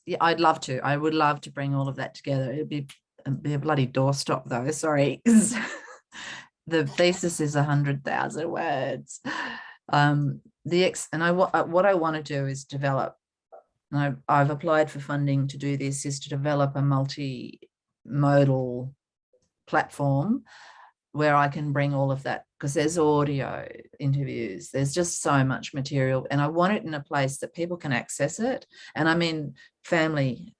yeah, I'd love to. I would love to bring all of that together. It'd be a bloody doorstop though, sorry. The thesis is 100,000 words. What I want to do is develop, and I've applied for funding to do this, is to develop a multimodal platform where I can bring all of that, because there's audio interviews, there's just so much material, and I want it in a place that people can access it. And I mean family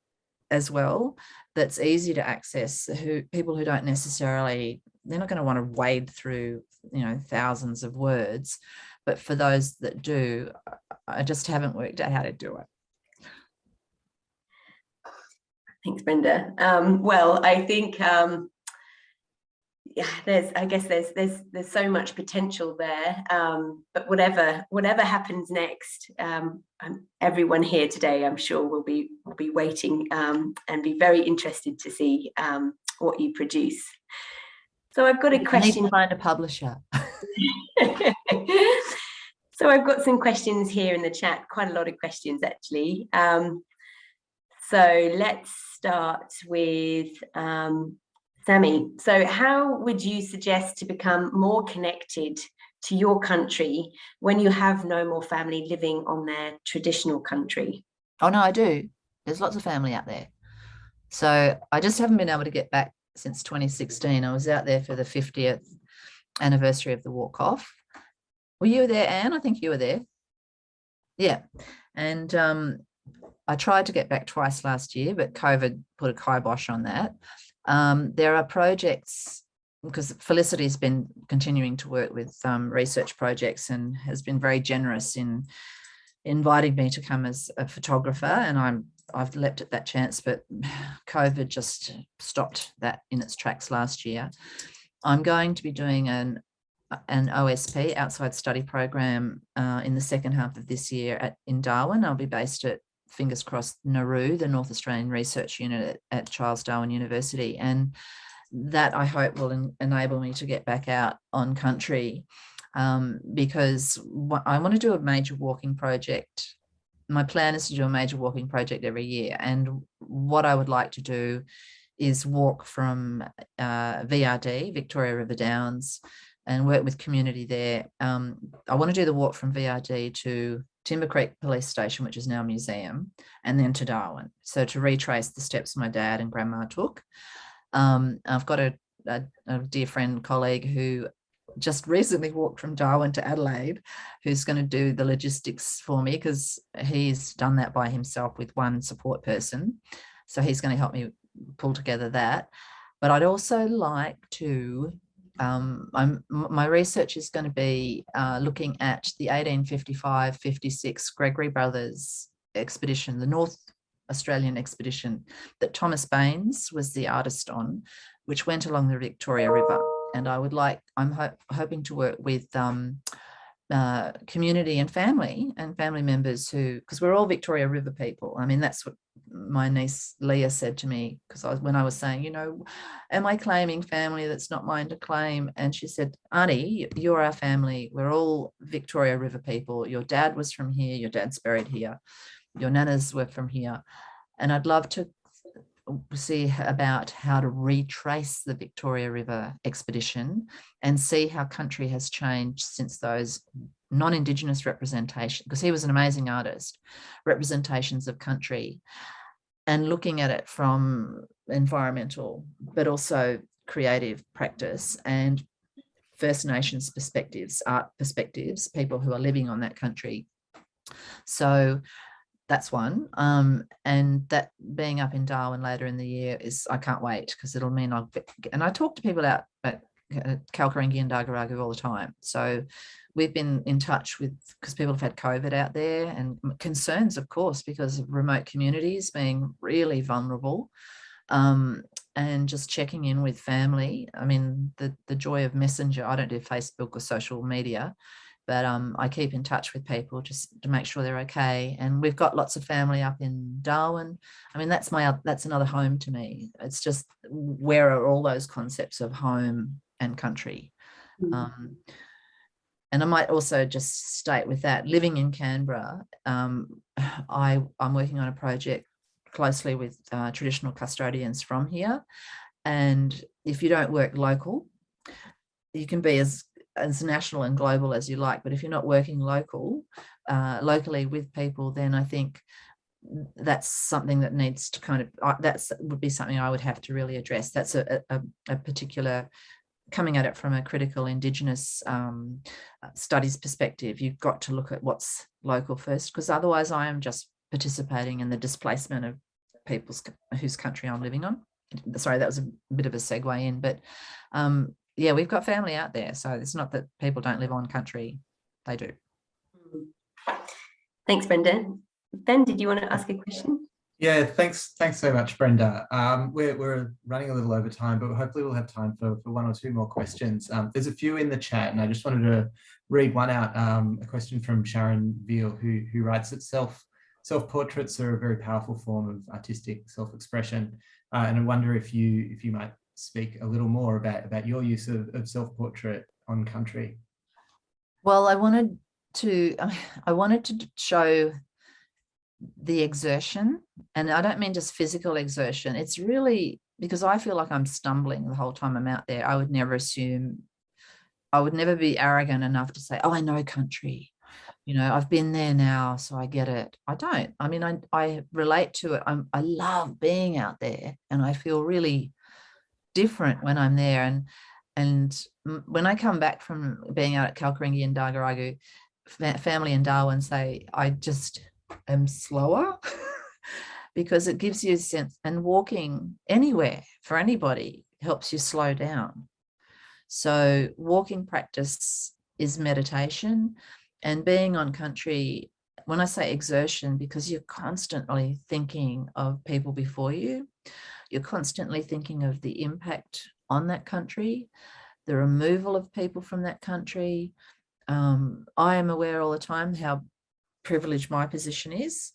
as well, that's easy to access, people who don't necessarily, they're not going to want to wade through, thousands of words. But for those that do, I just haven't worked out how to do it. Thanks, Brenda. Well, I think yeah, there's so much potential there. But whatever happens next, everyone here today, I'm sure, will be waiting and be very interested to see what you produce. So I've got a question. I need to find a publisher. So I've got some questions here in the chat, quite a lot of questions actually. So let's start with Sammy. So how would you suggest to become more connected to your country when you have no more family living on their traditional country? Oh no, I do. There's lots of family out there. So I just haven't been able to get back since 2016. I was out there for the 50th anniversary of the walk-off. Were you there, Anne? I think you were there. Yeah. And I tried to get back twice last year, but COVID put a kibosh on that. There are projects, because Felicity's been continuing to work with research projects and has been very generous in inviting me to come as a photographer, and I'm I've leapt at that chance, but COVID just stopped that in its tracks last year. I'm going to be doing an OSP, outside study program, in the second half of this year in Darwin. I'll be based at, fingers crossed, Nauru, the North Australian Research Unit at Charles Darwin University. And that, I hope, will enable me to get back out on country, because I want to do a major walking project. My plan is to do a major walking project every year. And what I would like to do is walk from VRD, Victoria River Downs, and work with community there. I want to do the walk from VRD to Timber Creek Police Station, which is now a museum, and then to Darwin. So to retrace the steps my dad and grandma took. I've got a dear friend, colleague, who just recently walked from Darwin to Adelaide, who's going to do the logistics for me, because he's done that by himself with one support person. So he's going to help me pull together that. But I'd also like to, my research is going to be looking at the 1855-56 Gregory Brothers expedition, the North Australian expedition that Thomas Baines was the artist on, which went along the Victoria River. And I would like, I'm hoping to work with community and family members who, because we're all Victoria River people. I mean, that's what my niece Leah said to me, because when I was saying, you know, am I claiming family that's not mine to claim? And she said, Auntie, you're our family. We're all Victoria River people. Your dad was from here. Your dad's buried here. Your nanas were from here. And I'd love to see about how to retrace the Victoria River expedition and see how country has changed since those non-Indigenous representation, because he was an amazing artist, representations of country, and looking at it from environmental, but also creative practice and First Nations perspectives, art perspectives, people who are living on that country. So that's one. And that being up in Darwin later in the year is, I can't wait, because it'll mean and I talk to people out at Kalkaringi and Dagaragu all the time. So we've been in touch with, because people have had COVID out there, and concerns, of course, because of remote communities being really vulnerable, and just checking in with family. I mean, the joy of Messenger. I don't do Facebook or social media, but I keep in touch with people just to make sure they're okay. And we've got lots of family up in Darwin. I mean, that's another home to me. It's just, where are all those concepts of home and country? And I might also just state with that, living in Canberra, I'm working on a project closely with traditional custodians from here. And if you don't work local, you can be as national and global as you like, but if you're not working locally with people, then I think that's something that needs to kind of, that would be something I would have to really address. That's a particular, coming at it from a critical Indigenous studies perspective. You've got to look at what's local first, because otherwise I am just participating in the displacement of people's whose country I'm living on. Sorry, that was a bit of a segue in, but yeah, we've got family out there. So it's not that people don't live on country, they do. Thanks, Brenda. Ben, did you want to ask a question? Yeah, thanks so much, Brenda. We're running a little over time, but hopefully we'll have time for one or two more questions. There's a few in the chat, and I just wanted to read one out, a question from Sharon Veal, who writes that self-portraits are a very powerful form of artistic self-expression. And I wonder if you might speak a little more about your use of self-portrait on country. Well, I wanted to show the exertion, and I don't mean just physical exertion. It's really because I feel like I'm stumbling the whole time I'm out there. I would never be arrogant enough to say, oh, I know country. You know, I've been there now, so I get it. I don't. I mean, I relate to it. I love being out there, and I feel really different when I'm there. And when I come back from being out at Kalkaringi and Dagaragu, family in Darwin say, I just am slower because it gives you a sense, and walking anywhere for anybody helps you slow down. So walking practice is meditation, and being on country when I say exertion, because you're constantly thinking of people before you, you're constantly thinking of the impact on that country, the removal of people from that country. I am aware all the time how privileged my position is,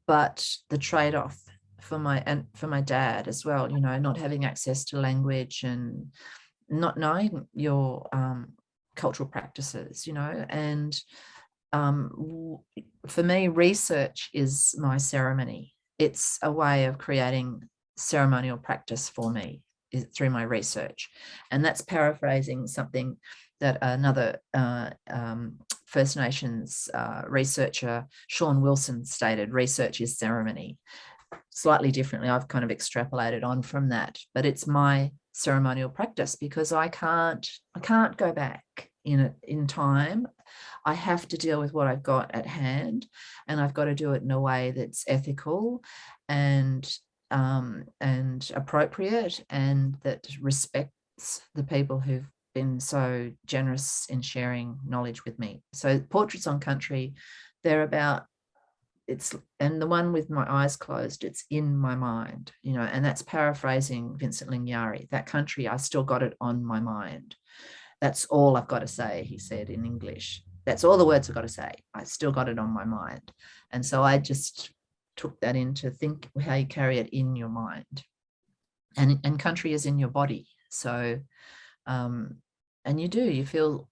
but the trade-off for my dad as well, you know, not having access to language and not knowing your cultural practices, you know, and for me, research is my ceremony. It's a way of creating ceremonial practice for me through my research. And that's paraphrasing something that another First Nations researcher, Sean Wilson, stated: research is ceremony. Slightly differently, I've kind of extrapolated on from that, but it's my ceremonial practice because I can't go back in time. I have to deal with what I've got at hand, and I've got to do it in a way that's ethical and appropriate, and that respects the people who've been so generous in sharing knowledge with me. So Portraits on Country, they're about, and the one with my eyes closed, it's in my mind, you know, and that's paraphrasing Vincent Lingiari. That country, I still got it on my mind. That's all I've got to say, he said in English. That's all the words I've got to say. I still got it on my mind. And so I just took that in to think how you carry it in your mind. And country is in your body. So, and you feel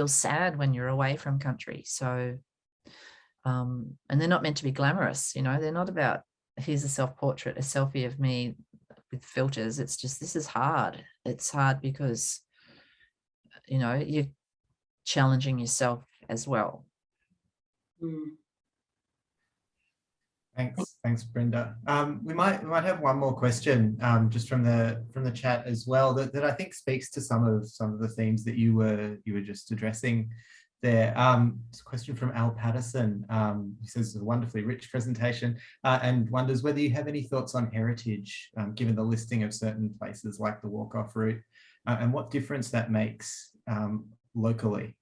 sad when you're away from country. So, and they're not meant to be glamorous, you know, they're not about, here's a self-portrait, a selfie of me with filters. It's just, this is hard. It's hard because, you know, you're challenging yourself as well. Thanks, Brenda. We might have one more question just from the chat as well that I think speaks to some of the themes that you were just addressing there. It's a question from Al Patterson. He says it's a wonderfully rich presentation and wonders whether you have any thoughts on heritage, given the listing of certain places like the walk-off route, and what difference that makes locally,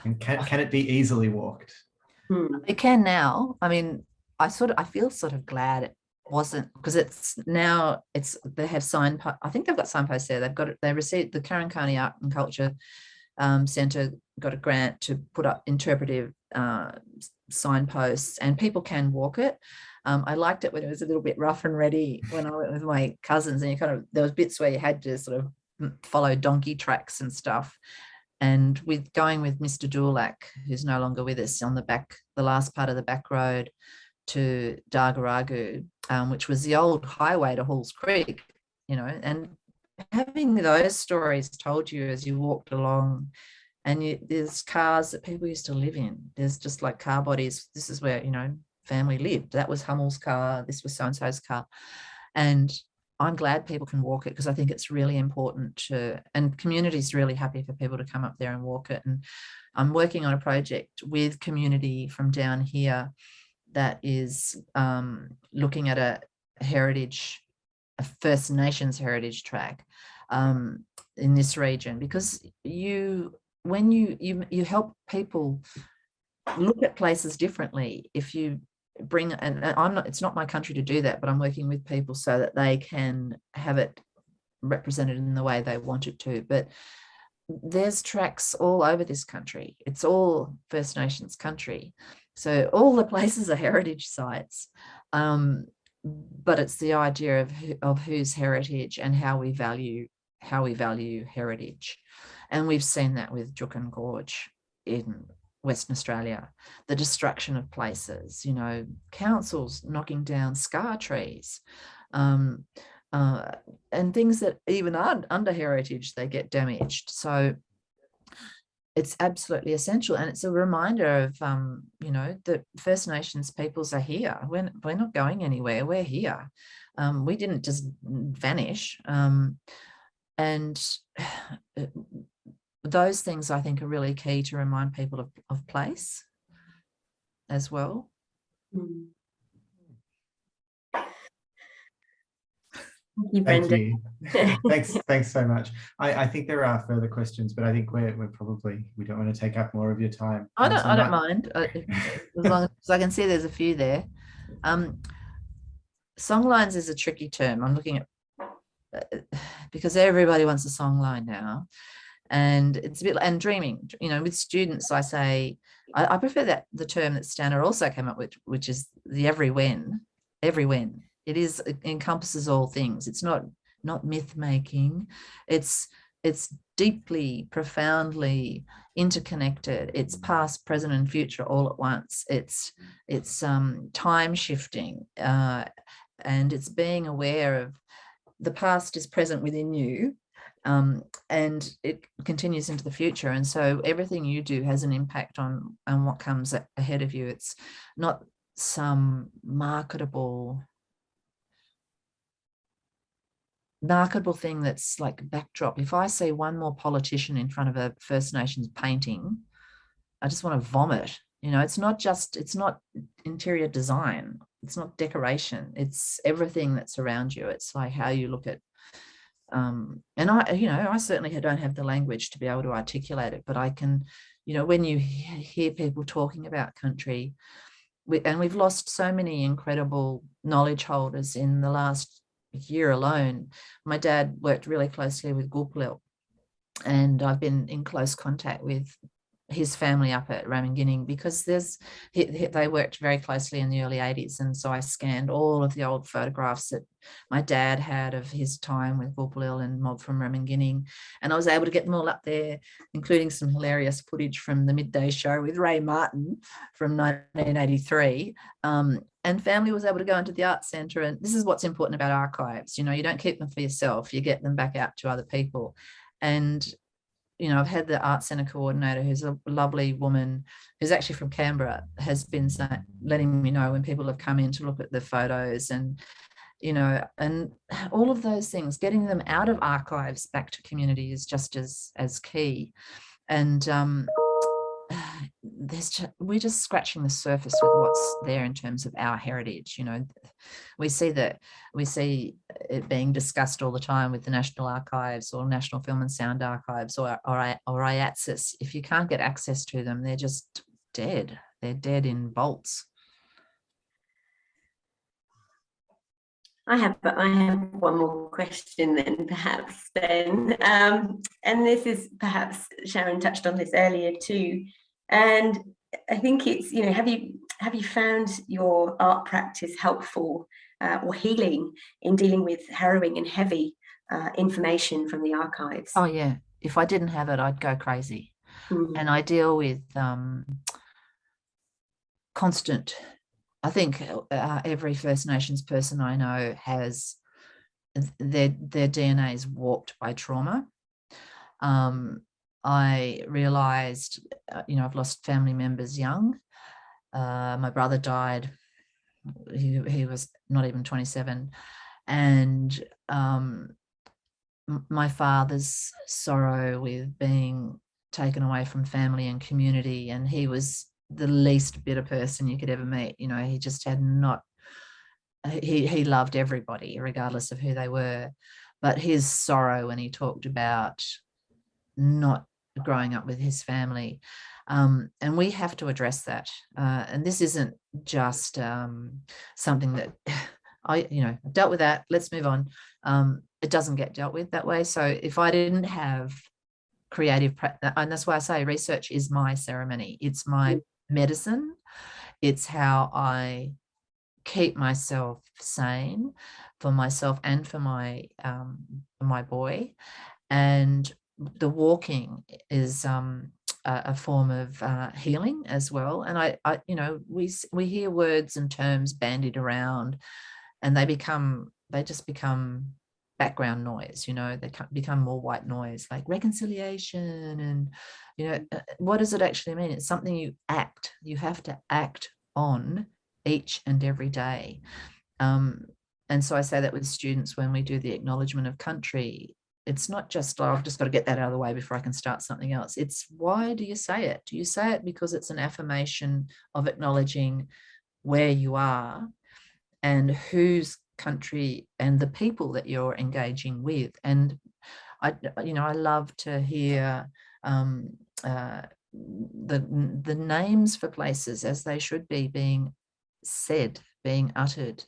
and can it be easily walked? It can now. I mean, I feel sort of glad it wasn't, because they have signposts. I think they've got signposts there. They received the Karankaani Art and Culture Centre got a grant to put up interpretive signposts, and people can walk it. I liked it when it was a little bit rough and ready when I went with my cousins, and there was bits where you had to sort of follow donkey tracks and stuff. And going with Mr. Dulac, who's no longer with us, on the last part of the back road to Dargaragu, which was the old highway to Halls Creek, you know, and having those stories told you as you walked along, and there's cars that people used to live in. There's just like car bodies. This is where, you know, family lived. That was Hummel's car. This was so-and-so's car. And I'm glad people can walk it, because I think it's really important and community's really happy for people to come up there and walk it. And I'm working on a project with community from down here that is looking at a First Nations heritage track in this region, because when you help people look at places differently, if you bring, and it's not my country to do that, but I'm working with people so that they can have it represented in the way they want it to. But there's tracks all over this country. It's all First Nations country, so all the places are heritage sites, but it's the idea of whose heritage and how we value heritage. And we've seen that with Juukan Gorge in Western Australia, the destruction of places, you know, councils knocking down scar trees, and things that even aren't under heritage, they get damaged. So it's absolutely essential, and it's a reminder of, you know, that First Nations peoples are here. We're not going anywhere. We're here. We didn't just vanish. And those things, I think, are really key to remind people of place as well. Thank you, Thank Brenda. you. Thanks so much. I think there are further questions, but I think we don't want to take up more of your time. I So don't mind, as long as I can see there's a few there. Songlines is a tricky term. I'm looking at because everybody wants a songline now, and it's a bit, and dreaming, you know, with students I say I prefer that the term that Stana also came up with, which is the every when. It encompasses all things. It's not myth making. It's deeply, profoundly interconnected. It's past, present, and future all at once. It's time shifting, and it's being aware of the past is present within you, and it continues into the future. And so everything you do has an impact on what comes ahead of you. It's not some marketable thing that's like a backdrop. If I see one more politician in front of a First Nations painting, I just want to vomit. You know, it's not interior design, it's not decoration, it's everything that's around you. It's like how you look at and I certainly don't have the language to be able to articulate it, but I can, you know, when you hear people talking about country, we've lost so many incredible knowledge holders in the last year alone. My dad worked really closely with Gurindji, and I've been in close contact with his family up at Ramingining because they worked very closely in the early 80s. And so I scanned all of the old photographs that my dad had of his time with Gurindji and mob from Ramingining. And I was able to get them all up there, including some hilarious footage from the midday show with Ray Martin from 1983. And family was able to go into the art centre. And this is what's important about archives. You know, you don't keep them for yourself, you get them back out to other people. And you know, I've had the art centre coordinator, who's a lovely woman, who's actually from Canberra, has been letting me know when people have come in to look at the photos, and, you know, and all of those things, getting them out of archives back to community is just as key. And we're just scratching the surface with what's there in terms of our heritage. You know, we see it being discussed all the time with the National Archives or National Film and Sound Archives or IATSIS. If you can't get access to them, they're just dead. They're dead in vaults. I have one more question then, perhaps, Ben. And this is perhaps, Sharon touched on this earlier too. And I think it's, you know, have you found your art practice helpful or healing in dealing with harrowing and heavy information from the archives? Oh yeah, if I didn't have it, I'd go crazy. And I deal with constant. I think every First Nations person I know has their DNA is warped by trauma. I realised, you know, I've lost family members young. My brother died. He was not even 27, and my father's sorrow with being taken away from family and community, and he was the least bitter person you could ever meet. You know, he just had not, he loved everybody regardless of who they were, but his sorrow when he talked about not growing up with his family, and we have to address that, and this isn't just something that I've dealt with that, let's move on. It doesn't get dealt with that way. So if I didn't have creative, and that's why I say research is my ceremony, it's my medicine, it's how I keep myself sane for myself and for my boy. And the walking is a form of healing as well. And I we hear words and terms bandied around, and they just become background noise. You know, they become more white noise, like reconciliation, and you know, what does it actually mean? It's something you have to act on each and every day. And so I say that with students when we do the acknowledgement of country. It's not just, oh, I've just got to get that out of the way before I can start something else. It's, why do you say it? Do you say it because it's an affirmation of acknowledging where you are and who's country and the people that you're engaging with. And I love to hear the names for places as they should be being said, being uttered,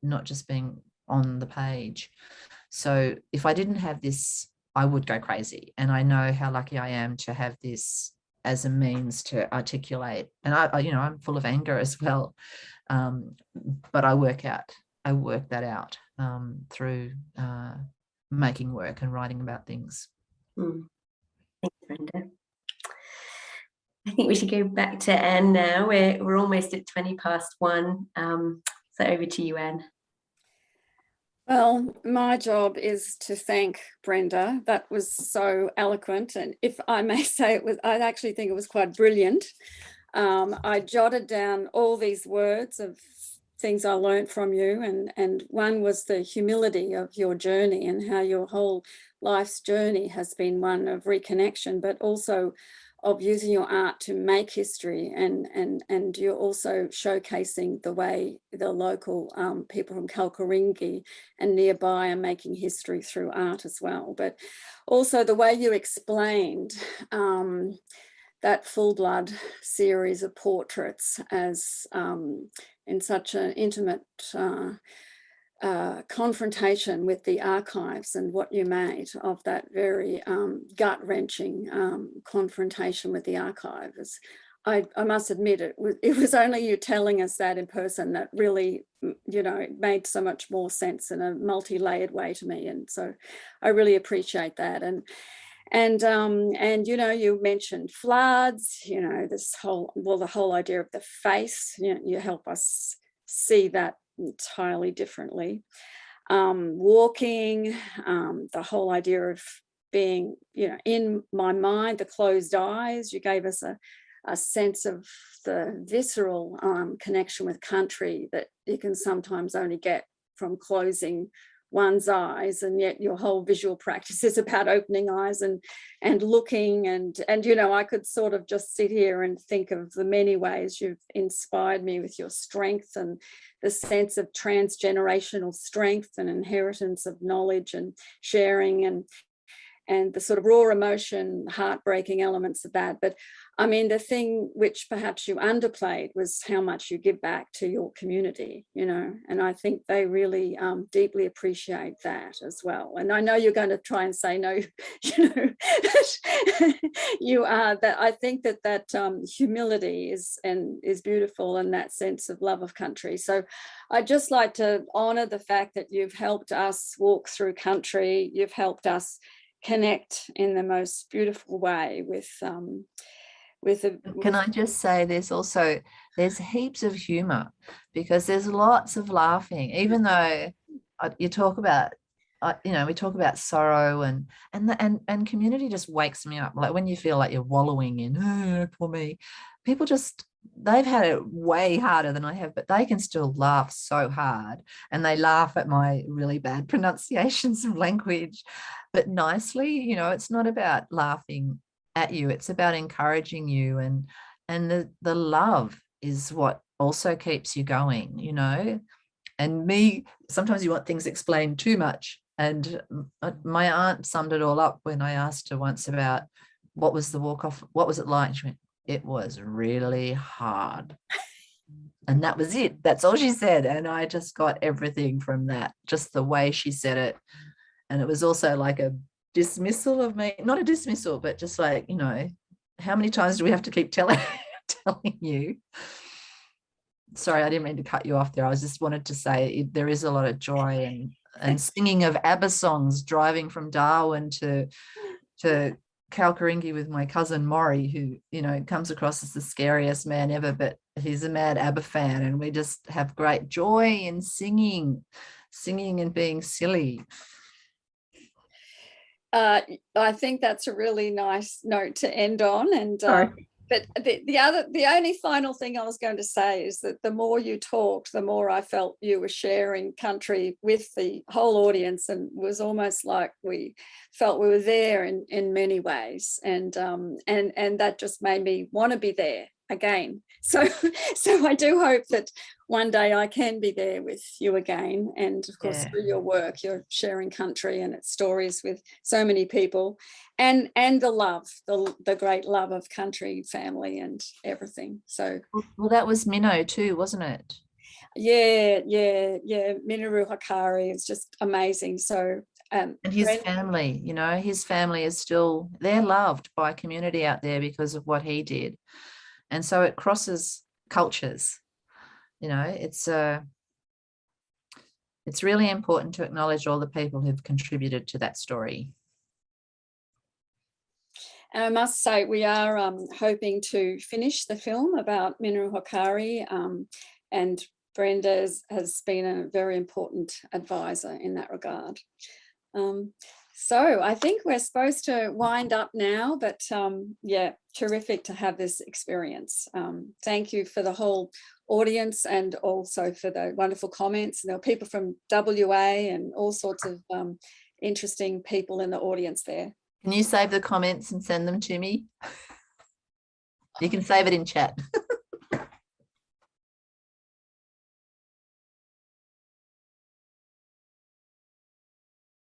not just being on the page. So if I didn't have this, I would go crazy. And I know how lucky I am to have this as a means to articulate. And I'm full of anger as well. But I work that out through making work and writing about things. Thanks, Brenda. I think we should go back to Anne now. We're almost at 1:20. So over to you, Anne. Well, my job is to thank Brenda. That was so eloquent. And if I may say I actually think it was quite brilliant. I jotted down all these words of things I learned from you. And one was the humility of your journey and how your whole life's journey has been one of reconnection, but also of using your art to make history, and you're also showcasing the way the local people from Gurindji and nearby are making history through art as well. But also the way you explained that full blood series of portraits as in such an intimate confrontation with the archives, and what you made of that very gut-wrenching confrontation with the archives. I must admit, it was only you telling us that in person that really, it made so much more sense in a multi-layered way to me. And so I really appreciate that. And you mentioned floods, the whole idea of the face, you help us see that entirely differently. Walking, the whole idea of being, in my mind, the closed eyes, you gave us a sense of the visceral connection with country that you can sometimes only get from closing one's eyes, and yet your whole visual practice is about opening eyes and looking, and I could sort of just sit here and think of the many ways you've inspired me with your strength and the sense of transgenerational strength and inheritance of knowledge and sharing, and the sort of raw emotion, heartbreaking elements of that. But I mean, the thing which perhaps you underplayed was how much you give back to your community, and I think they really deeply appreciate that as well. And I know you're going to try and say no, you are, that I think that humility is beautiful, and that sense of love of country. So I'd just like to honor the fact that you've helped us walk through country. You've helped us connect in the most beautiful way Can I just say there's heaps of humor, because there's lots of laughing, even though you talk about we talk about sorrow and community just wakes me up. Like when you feel like you're wallowing in, oh, poor me, people they've had it way harder than I have, but they can still laugh so hard, and they laugh at my really bad pronunciations of language, but nicely. It's not about laughing at you, it's about encouraging you, and the love is what also keeps you going. And me, sometimes you want things explained too much, and my aunt summed it all up when I asked her once about what was the walk off, what was it like. She went, it was really hard. And that was it. That's all she said. And I just got everything from that, just the way she said it. And it was also like a dismissal of me, not a dismissal, but just like, how many times do we have to keep telling you? Sorry, I didn't mean to cut you off there. I just wanted to say there is a lot of joy and singing of ABBA songs, driving from Darwin to Gurindji with my cousin Maury, who comes across as the scariest man ever, but he's a mad ABBA fan, and we just have great joy in singing and being silly. I think that's a really nice note to end on. And but the only final thing I was going to say is that the more you talked, the more I felt you were sharing country with the whole audience, and it was almost like we felt we were there in many ways, and that just made me want to be there, again. So I do hope that one day I can be there with you again. And of course, Yeah. through your work, you're sharing country and its stories with so many people, and the love, the great love of country, family, and everything. So Well, that was Minnow too, wasn't it? yeah. Minoru Hikari is just amazing. So And his family, you know, his family is still, they're loved by community out there because of what he did. And so it crosses cultures. You know, it's really important to acknowledge all the people who've contributed to that story. And I must say, we are hoping to finish the film about Minoru Hikari, and Brenda has been a very important advisor in that regard. So I think we're supposed to wind up now, but yeah, terrific to have this experience. Thank you for the whole audience and also for the wonderful comments. And there were people from WA and all sorts of interesting people in the audience there. Can you save the comments and send them to me? You can save it in chat.